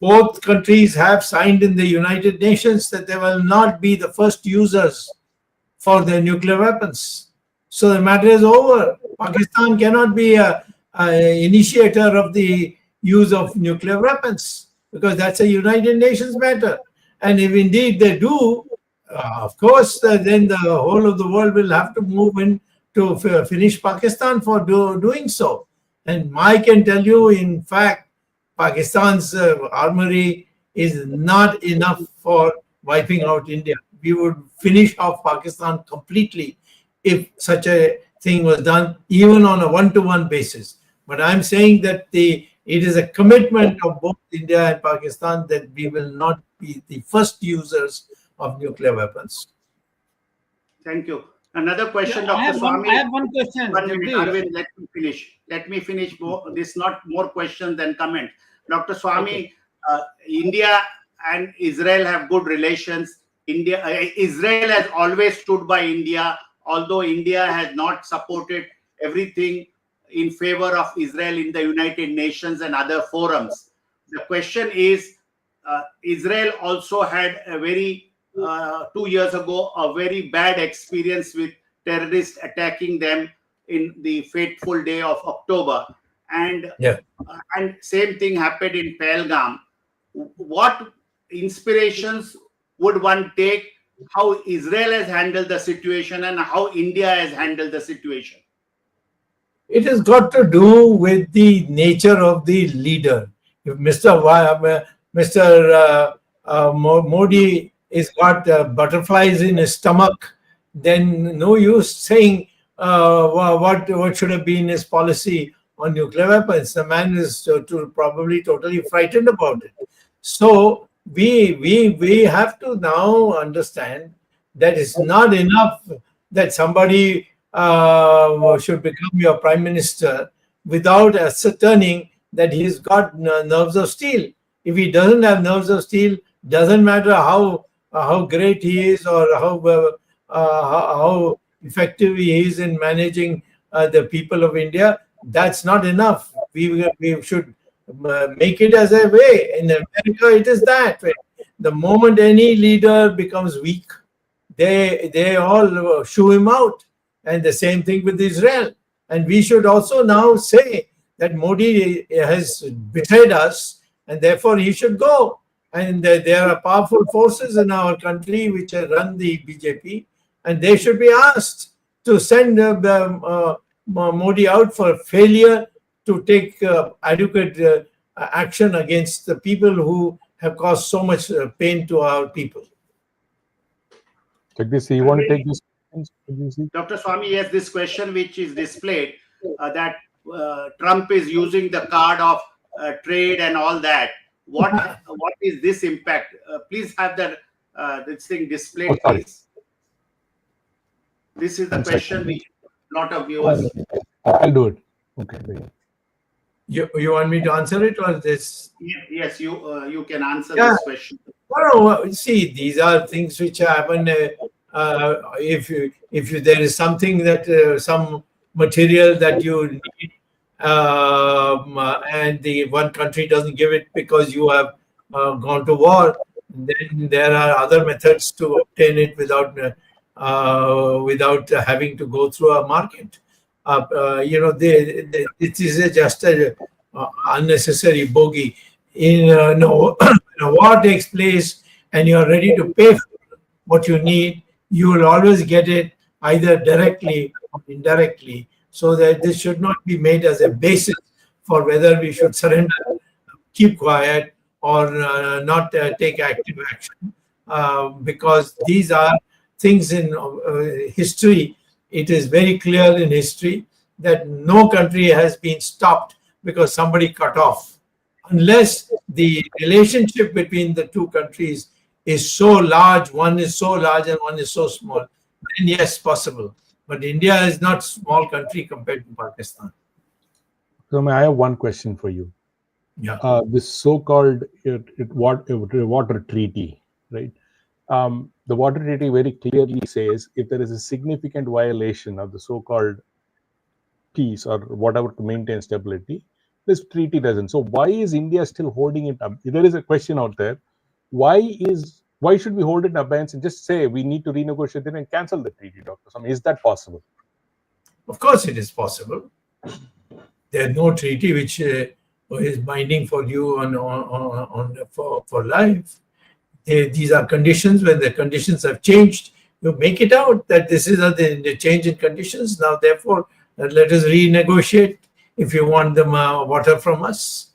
Both countries have signed in the United Nations that they will not be the first users for their nuclear weapons. So the matter is over. Pakistan cannot be an initiator of the use of nuclear weapons because that's a United Nations matter. And if indeed they do, of course, then the whole of the world will have to move in to finish Pakistan for doing so. And I can tell you, in fact, Pakistan's armory is not enough for wiping out India. We would finish off Pakistan completely if such a thing was done, even on a one-to-one basis. But I'm saying that it is a commitment of both India and Pakistan that we will not be the first users of nuclear weapons. Thank you. Another question, Yeah, Dr. Swamy. I have one question. 1 minute, Arvind, let me finish. Let me finish. This not more questions than comment. Dr. Swamy, India and Israel have good relations. Israel has always stood by India, although India has not supported everything in favor of Israel in the United Nations and other forums. The question is, Israel also had a very 2 years ago, a very bad experience with terrorists attacking them in the fateful day of October. And same thing happened in Pahalgam. What inspirations would one take how Israel has handled the situation and how India has handled the situation? It has got to do with the nature of the leader. If Mr. Modi has got butterflies in his stomach, then no use saying what should have been his policy on nuclear weapons. The man is probably totally frightened about it. So we have to now understand that it's not enough that somebody should become your prime minister without ascertaining that he's got nerves of steel. If he doesn't have nerves of steel, doesn't matter how great he is or how effective he is in managing the people of India, that's not enough. We should make it as a way. In America, it is that way. The moment any leader becomes weak, they all shoo him out. And the same thing with Israel. And we should also now say that Modi has betrayed us and therefore he should go. And there are powerful forces in our country which run the BJP, and they should be asked to send Modi out for failure to take adequate action against the people who have caused so much pain to our people. Jagdish, you want to take this? Jagdish? Dr. Swamy, yes, this question which is displayed that Trump is using the card of trade and all that. What is this impact? Please have that this thing displayed, Oh, sorry. please. This is the One question second. which a lot of viewers. I'll do it. Okay. Wait. You want me to answer it or this? Yes, you can answer Yeah. this question. No, see, these are things which happen. If there is something that some material that you need, and the one country doesn't give it because you have gone to war, then there are other methods to obtain it without having to go through a market. It is just a unnecessary bogey. When a war takes place and you are ready to pay for what you need, you will always get it either directly or indirectly. So that this should not be made as a basis for whether we should surrender, keep quiet, or not take active action. Because these are things in history. It is very clear in history that no country has been stopped because somebody cut off. Unless the relationship between the two countries is so large, one is so large and one is so small, then yes, possible. But India is not a small country compared to Pakistan. So I have one question for you. Yeah. This so-called water treaty, right? The water treaty very clearly says if there is a significant violation of the so-called peace or whatever to maintain stability, this treaty doesn't. So why is India still holding it up? There is a question out there. Why should we hold it in abeyance and just say we need to renegotiate it and cancel the treaty, Dr. Swamy? Is that possible? Of course it is possible. There is no treaty which is binding for you for life. These are conditions. When the conditions have changed, you make it out that this is the change in conditions. Now, therefore, let us renegotiate if you want the water from us.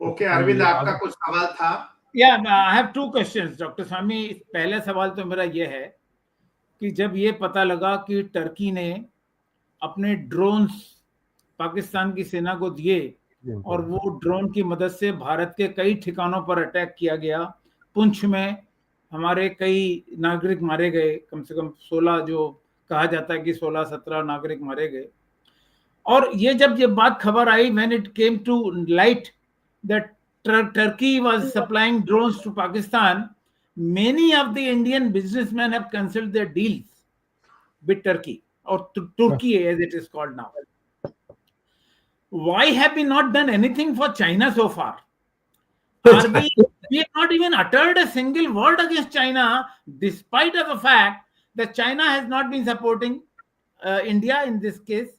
Okay, Arvind, आपका कुछ सवाल था? Yeah, I have two questions, Dr. Swamy. पहला सवाल तो मेरा ये है कि जब ये पता लगा कि टर्की ने अपने ड्रोन्स पाकिस्तान की सेना को दिए और वो ड्रोन की मदद से भारत के कई ठिकानों पर अटैक किया गया, पुंछ में हमारे कई नागरिक मारे गए, कम से कम 16, जो कहा जाता है कि 16-17 नागरिक मारे गए, और ये जब ये बात खबर आई, when it came to light that Turkey was supplying drones to Pakistan, many of the Indian businessmen have cancelled their deals with Turkey, or Turkey as it is called now. Why have we not done anything for China so far? We have not even uttered a single word against China, despite of the fact that China has not been supporting India in this case,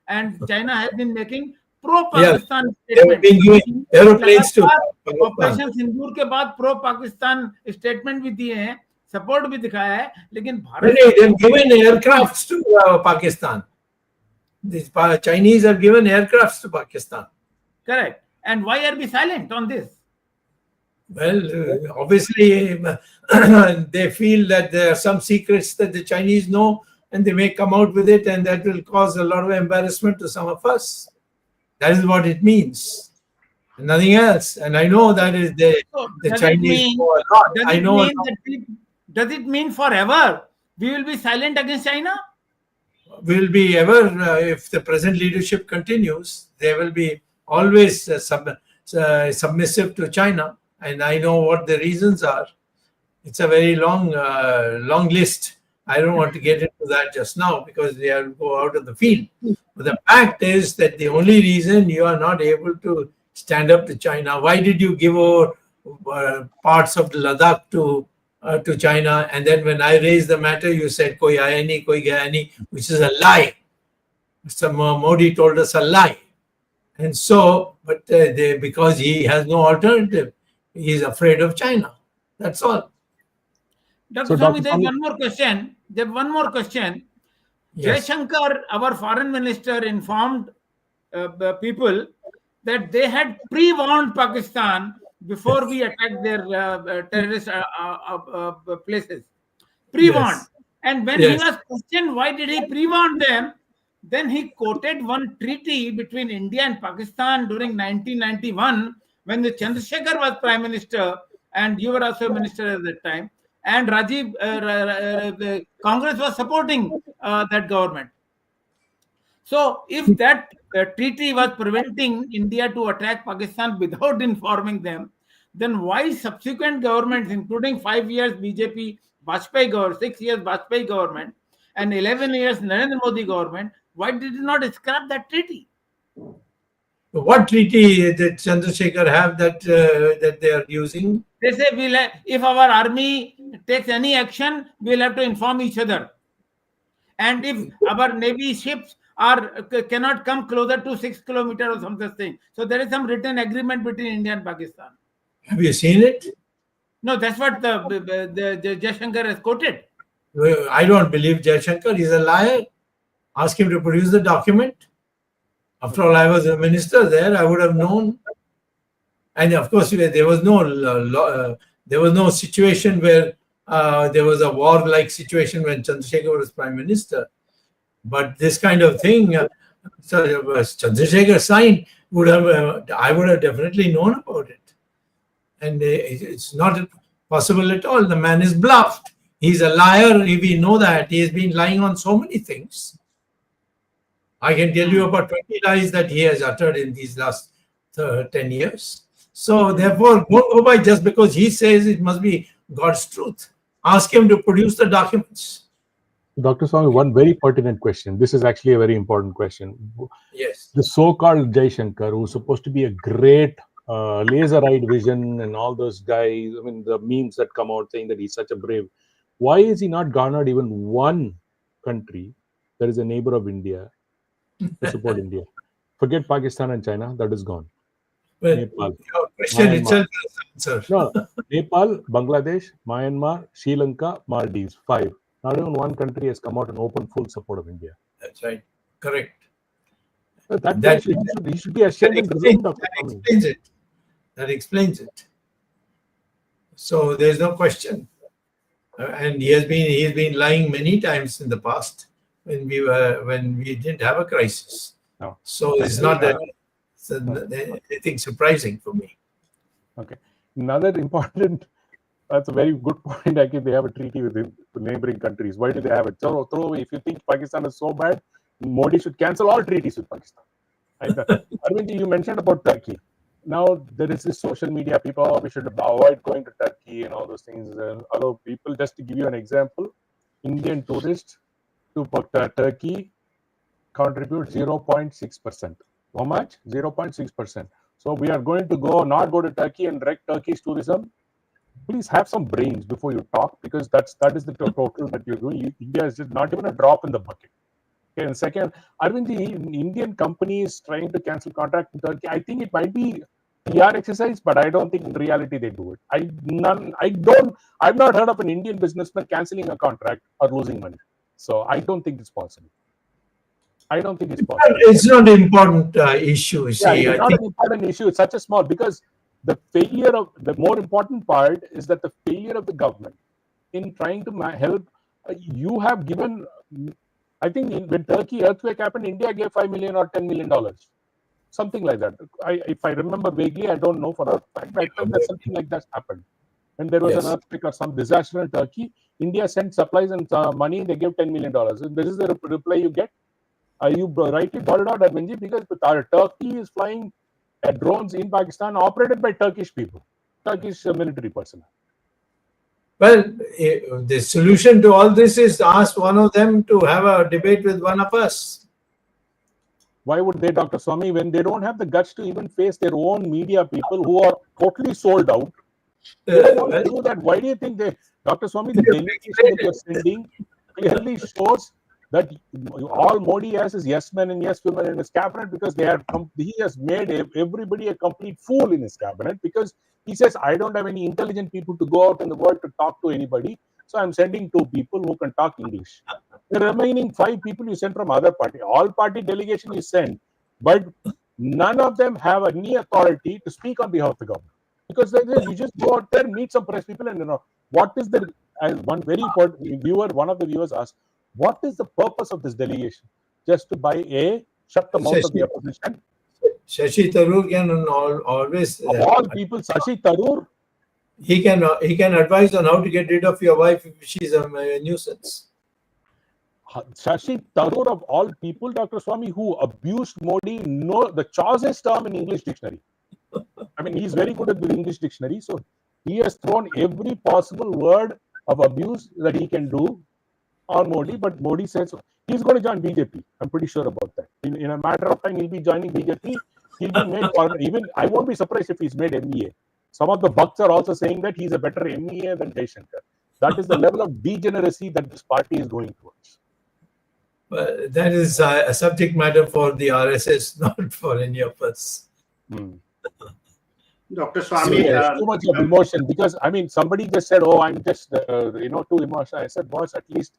and China has been making pro-Pakistan statement. They have been giving aeroplanes to operation Sindoor के बाद pro Pakistan statement भी दिए हैं, support भी दिखाया है, लेकिन Bharat they have given aircrafts to Pakistan. These Chinese have given aircrafts to Pakistan. Correct. And why are we silent on this? Well, obviously, they feel that there are some secrets that the Chinese know, and they may come out with it, and that will cause a lot of embarrassment to some of us. That is what it means. Nothing else. And I know that is the Chinese know a lot. Does it mean forever we will be silent against China? Will be ever, if the present leadership continues, they will be always submissive to China. And I know what the reasons are. It's a very long list. I don't want to get into that just now because they will go out of the field. But the fact is that the only reason you are not able to stand up to China, why did you give over parts of Ladakh to China? And then when I raised the matter, you said, koi aaya nahi, koi gaya nahi, which is a lie. Mr. Modi told us a lie. And so, but because he has no alternative, he is afraid of China. That's all. Dr. Swamy, there's one more question. Yes. Jaishankar, our foreign minister, informed people that they had pre-warned Pakistan before we attack their terrorist places. Pre-warned. Yes. And when he was questioned why did he pre-warn them, then he quoted one treaty between India and Pakistan during 1991 when the Chandrasekhar was Prime Minister and you were also Minister at that time. And the Congress was supporting that government. So, if that treaty was preventing India to attack Pakistan without informing them, then why subsequent governments, including 5 years BJP Vajpayee government, 6 years Vajpayee government, and 11 years Narendra Modi government, why did it not scrap that treaty? What treaty did Chandrasekhar have that that they are using? They say if our army takes any action, we'll have to inform each other. And if our navy ships cannot come closer to 6 kilometers or some such thing. So there is some written agreement between India and Pakistan. Have you seen it? No, that's what the Jaishankar has quoted. I don't believe Jaishankar. He's a liar. Ask him to produce the document. After all, I was a minister there. I would have known. And of course, there was no situation where there was a war-like situation when Chandrasekhar was Prime Minister. But this kind of thing, Chandrasekhar signed, I would have definitely known about it. And it's not possible at all. The man is bluffed. He's a liar. We know that. He has been lying on so many things. I can tell you about 20 lies that he has uttered in these last 10 years. So therefore, don't go by just because he says it must be God's truth. Ask him to produce the documents. Dr. Swamy, one very pertinent question. This is actually a very important question. Yes. The so-called Jaishankar, who's supposed to be a great laser-eyed vision and all those guys, I mean, the memes that come out saying that he's such a brave, why is he not garnered even one country that is a neighbor of India to support India? Forget Pakistan and China, that is gone. Well, Nepal. your question Myanmar. itself is answered. No, Nepal, Bangladesh, Myanmar, Sri Lanka, Maldives, 5. Not even one country has come out and opened full support of India. That's right. Correct. He should be ashamed and resigned. Explains it. That explains it. So there's no question. And he has been lying many times in the past when we didn't have a crisis. No. So it's not that anything surprising for me. Okay. Another important, that's a very good point. Actually, they have a treaty with the neighboring countries. Why do they have it? Throw away. If you think Pakistan is so bad, Modi should cancel all treaties with Pakistan. Arvind, you mentioned about Turkey. Now there is this social media. People, we should avoid going to Turkey and all those things. Allow people, just to give you an example, Indian tourists to Turkey contribute 0.6%. How much? 0.6%. So we are going to not go to Turkey and wreck Turkish tourism. Please have some brains before you talk, because that is the total that you're doing. India is just not even a drop in the bucket. Okay, and second, Arvind, the Indian company is trying to cancel contract in Turkey. I think it might be PR exercise, but I don't think in reality they do it. I've not heard of an Indian businessman canceling a contract or losing money. So I don't think it's possible. It's not an important issue. It's not an important issue. It's such a small, because the more important part is that the failure of the government in trying to help. You have given, I think when Turkey earthquake happened, India gave $5 million or $10 million, something like that. If I remember vaguely, I don't know for a fact, but I think that something like that happened. When there was an earthquake or some disaster in Turkey, India sent supplies and money, and they gave $10 million. And this is the reply you get. You rightly brought it out, Arvindji, because Turkey is flying drones in Pakistan operated by Turkish people, Turkish military personnel. Well, the solution to all this is to ask one of them to have a debate with one of us. Why would they, Dr. Swamy, when they don't have the guts to even face their own media people who are totally sold out? They don't want to do that. Why do you think Dr. Swamy, the delegation that you're sending clearly shows that all Modi has is yes men and yes women in his cabinet, because he has made everybody a complete fool in his cabinet, because he says, I don't have any intelligent people to go out in the world to talk to anybody, so I'm sending 2 people who can talk English. The remaining 5 people you send from other party, all party delegation you send, but none of them have any authority to speak on behalf of the government. Because you just go out there, meet some press people, and what is the, as one very important viewer, one of the viewers asked, what is the purpose of this delegation? Just to shut the mouth of the opposition. Shashi Tharoor can always Of all people, Shashi Tharoor, he can advise on how to get rid of your wife if she's a nuisance. Shashi Tharoor of all people, Dr. Swamy, who abused Modi, the choicest term in English dictionary. I mean, he's very good at the English dictionary, so he has thrown every possible word of abuse that he can do on Modi, but Modi says he's going to join BJP. I'm pretty sure about that. In a matter of time, he'll be joining BJP. He'll be made even. I won't be surprised if he's made MEA. Some of the bucks are also saying that he's a better MEA than Jaishankar. That is the level of degeneracy that this party is going towards. That is a subject matter for the RSS, not for any of us. Dr. Swamy, too much of emotion, because I mean, somebody just said, "Oh, I'm just too emotional." I said, "Boss, at least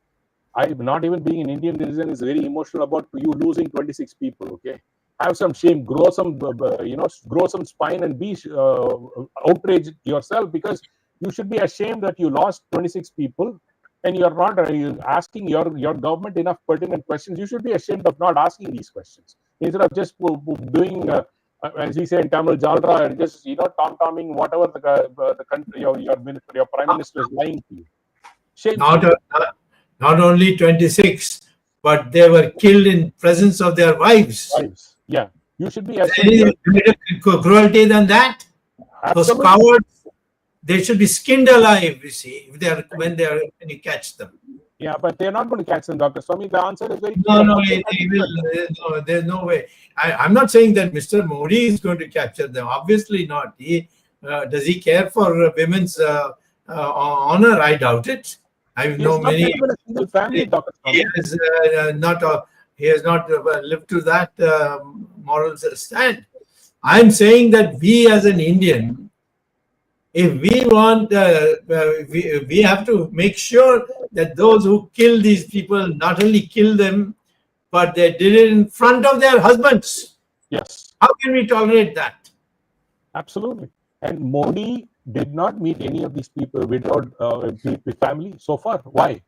I'm not even being an Indian citizen is very emotional about you losing 26 people. Okay, have some shame, grow some spine, and be outraged yourself, because you should be ashamed that you lost 26 people, and you're not asking your government enough pertinent questions. You should be ashamed of not asking these questions instead of just doing." As we say in Tamil, Jalra, and just tom-tomming whatever the country, your prime minister is lying to you. Shame. Not only 26, but they were killed in presence of their wives. Yeah, you should be. Any cruelty than that? Those cowards, they should be skinned alive. You see, when you catch them. Yeah, but they're not going to catch them, Dr. Swamy. The answer is very clear. No, there's no way. I'm not saying that Mr. Modi is going to capture them. Obviously not. Does he care for women's honor? I doubt it. I know many. Family, Dr. He has not lived to that moral stand. I'm saying that we as an Indian, if we want, we have to make sure that those who kill these people not only kill them, but they did it in front of their husbands. Yes. How can we tolerate that? Absolutely. And Modi did not meet any of these people without family so far. Why?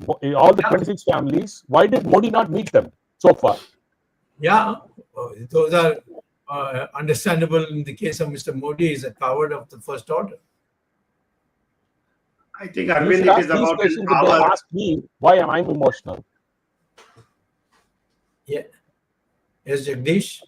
All the 26 families, why did Modi not meet them so far? Yeah, those are understandable. In the case of Mr. Modi, he is a coward of the first order. I think Arvind, it is about his power. Ask me why am I emotional? Yeah. Yes, Jagdish.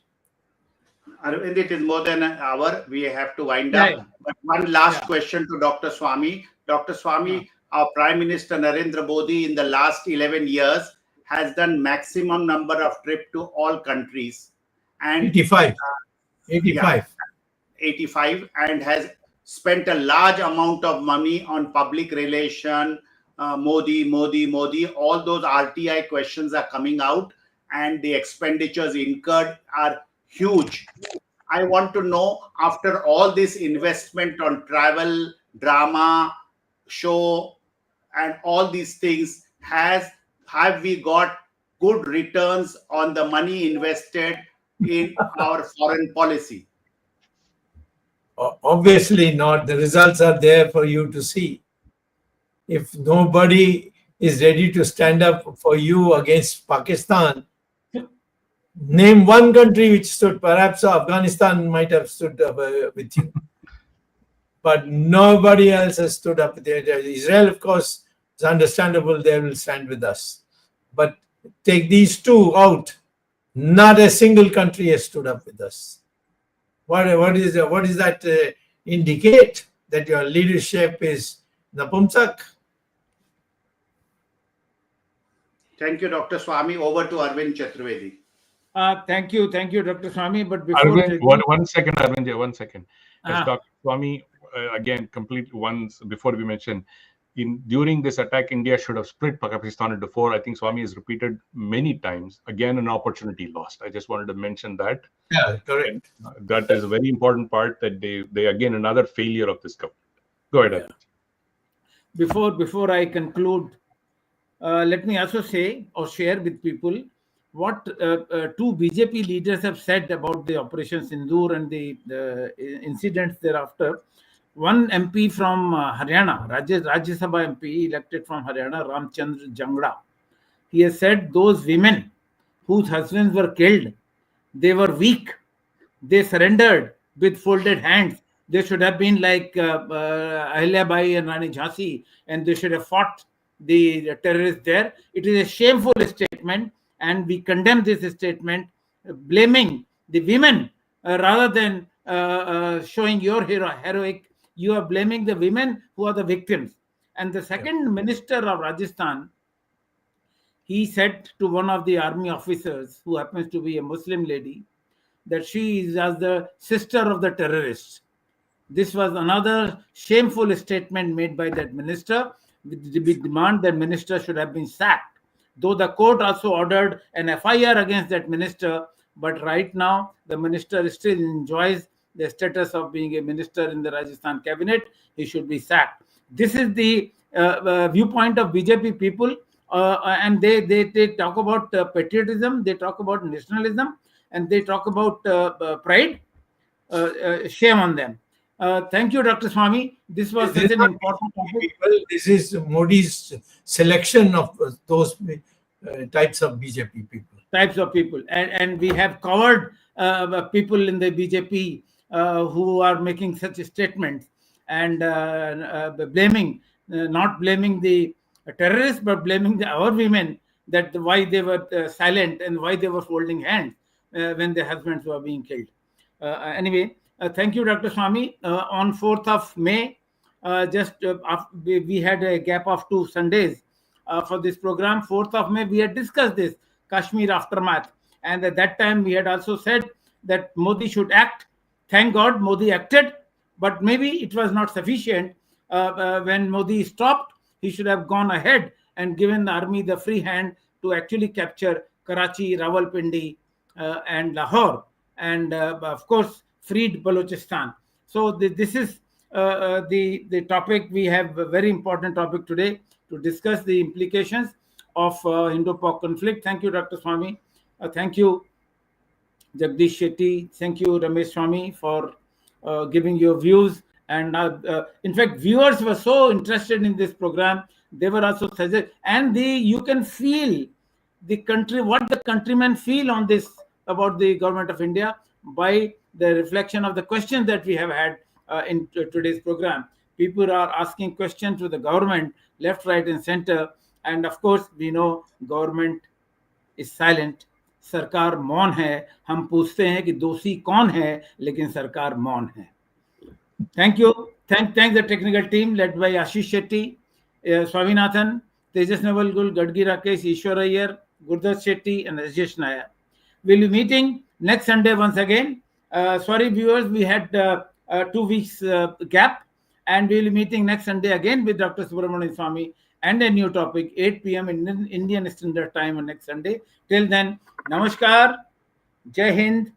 Arvind, it is more than an hour. We have to wind up. But one last question to Dr. Swamy. Dr. Swamy, our Prime Minister Narendra Modi in the last 11 years has done maximum number of trips to all countries. And 85. 85. 85, and has spent a large amount of money on public relation, Modi. All those RTI questions are coming out, and the expenditures incurred are huge. I want to know, after all this investment on travel, drama, show, and all these things, have we got good returns on the money invested in our foreign policy? Obviously not. The results are there for you to see. If nobody is ready to stand up for you against Pakistan, name one country which stood. Perhaps Afghanistan might have stood up with you. But nobody else has stood up with it. Israel, of course, is understandable. They will stand with us. But take these two out. Not a single country has stood up with us. What does that indicate? That your leadership is napumsak? Thank you, Dr. Swamy. Over to Arvind Chaturvedi. Thank you, Dr. Swamy. But before Arvind, one second, Arvind, 1 second. As Dr. Swamy again complete once before we mention, during this attack, India should have split Pakistan into 4. I think Swamy has repeated many times. Again, an opportunity lost. I just wanted to mention that. Yeah, correct. That is a very important part, that they again another failure of this government. Go ahead. Before I conclude, let me also say or share with people what two BJP leaders have said about the Operation Sindoor and the incidents thereafter. One MP from Haryana, Rajya Sabha MP elected from Haryana, Ramchandra Jangra, he has said those women whose husbands were killed, they were weak, they surrendered with folded hands. They should have been like Ahilyabai and Rani Jhansi, and they should have fought the terrorists there. It is a shameful statement, and we condemn this statement, blaming the women rather than showing your heroic. You are blaming the women who are the victims. And the second minister of Rajasthan, he said to one of the army officers, who happens to be a Muslim lady, that she is as the sister of the terrorists. This was another shameful statement made by that minister. We demand that minister should have been sacked. Though the court also ordered an FIR against that minister, but right now the minister still enjoys the status of being a minister in the Rajasthan cabinet. He should be sacked. This is the viewpoint of BJP people, and they talk about patriotism, they talk about nationalism, and they talk about pride. Shame on them. Thank you, Dr. Swamy. This was such an important topic. This is Modi's selection of those types of BJP people. Types of people. And we have covered people in the BJP who are making such statements and blaming, not blaming the terrorists, but blaming our women, that why they were silent and why they were folding hands when their husbands were being killed. Anyway, thank you, Dr. Swamy. On 4th of May, we had a gap of 2 Sundays for this program. 4th of May, we had discussed this Kashmir aftermath. And at that time, we had also said that Modi should act. Thank God, Modi acted. But maybe it was not sufficient. When Modi stopped, he should have gone ahead and given the army the free hand to actually capture Karachi, Rawalpindi, and Lahore, and of course freed Balochistan. So this is the topic. We have a very important topic today to discuss the implications of Indo-Pak conflict. Thank you, Dr. Swamy. Thank you, Jagdish Shetty. Thank you, Ramesh Swamy, for giving your views. And in fact, viewers were so interested in this program. They were also suggesting, and you can feel the country, what the countrymen feel on this about the government of India by the reflection of the questions that we have had in today's program. People are asking questions to the government, left, right, and center. And of course, we know government is silent. सरकार मौन है. हम पूछते हैं कि दोषी कौन है, लेकिन सरकार मौन है. Thank you. Thank the technical team led by Ashish Shetty, Swaminathan, Tejas Navalgul, Gadgi Rakesh, Ishwar Iyer, Gurdat Shetty, and Rajesh Nair. We'll be meeting next Sunday once again. Sorry, viewers, we had 2 weeks gap, and we'll be meeting next Sunday again with Dr. Subramanian Swamy and a new topic, 8 p.m. in Indian Standard Time on next Sunday. Till then, Namaskar, Jai Hind,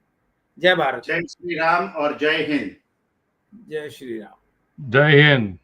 Jai Bharat. Jai Shri Ram or Jai Hind. Jai Shri Ram. Jai Hind.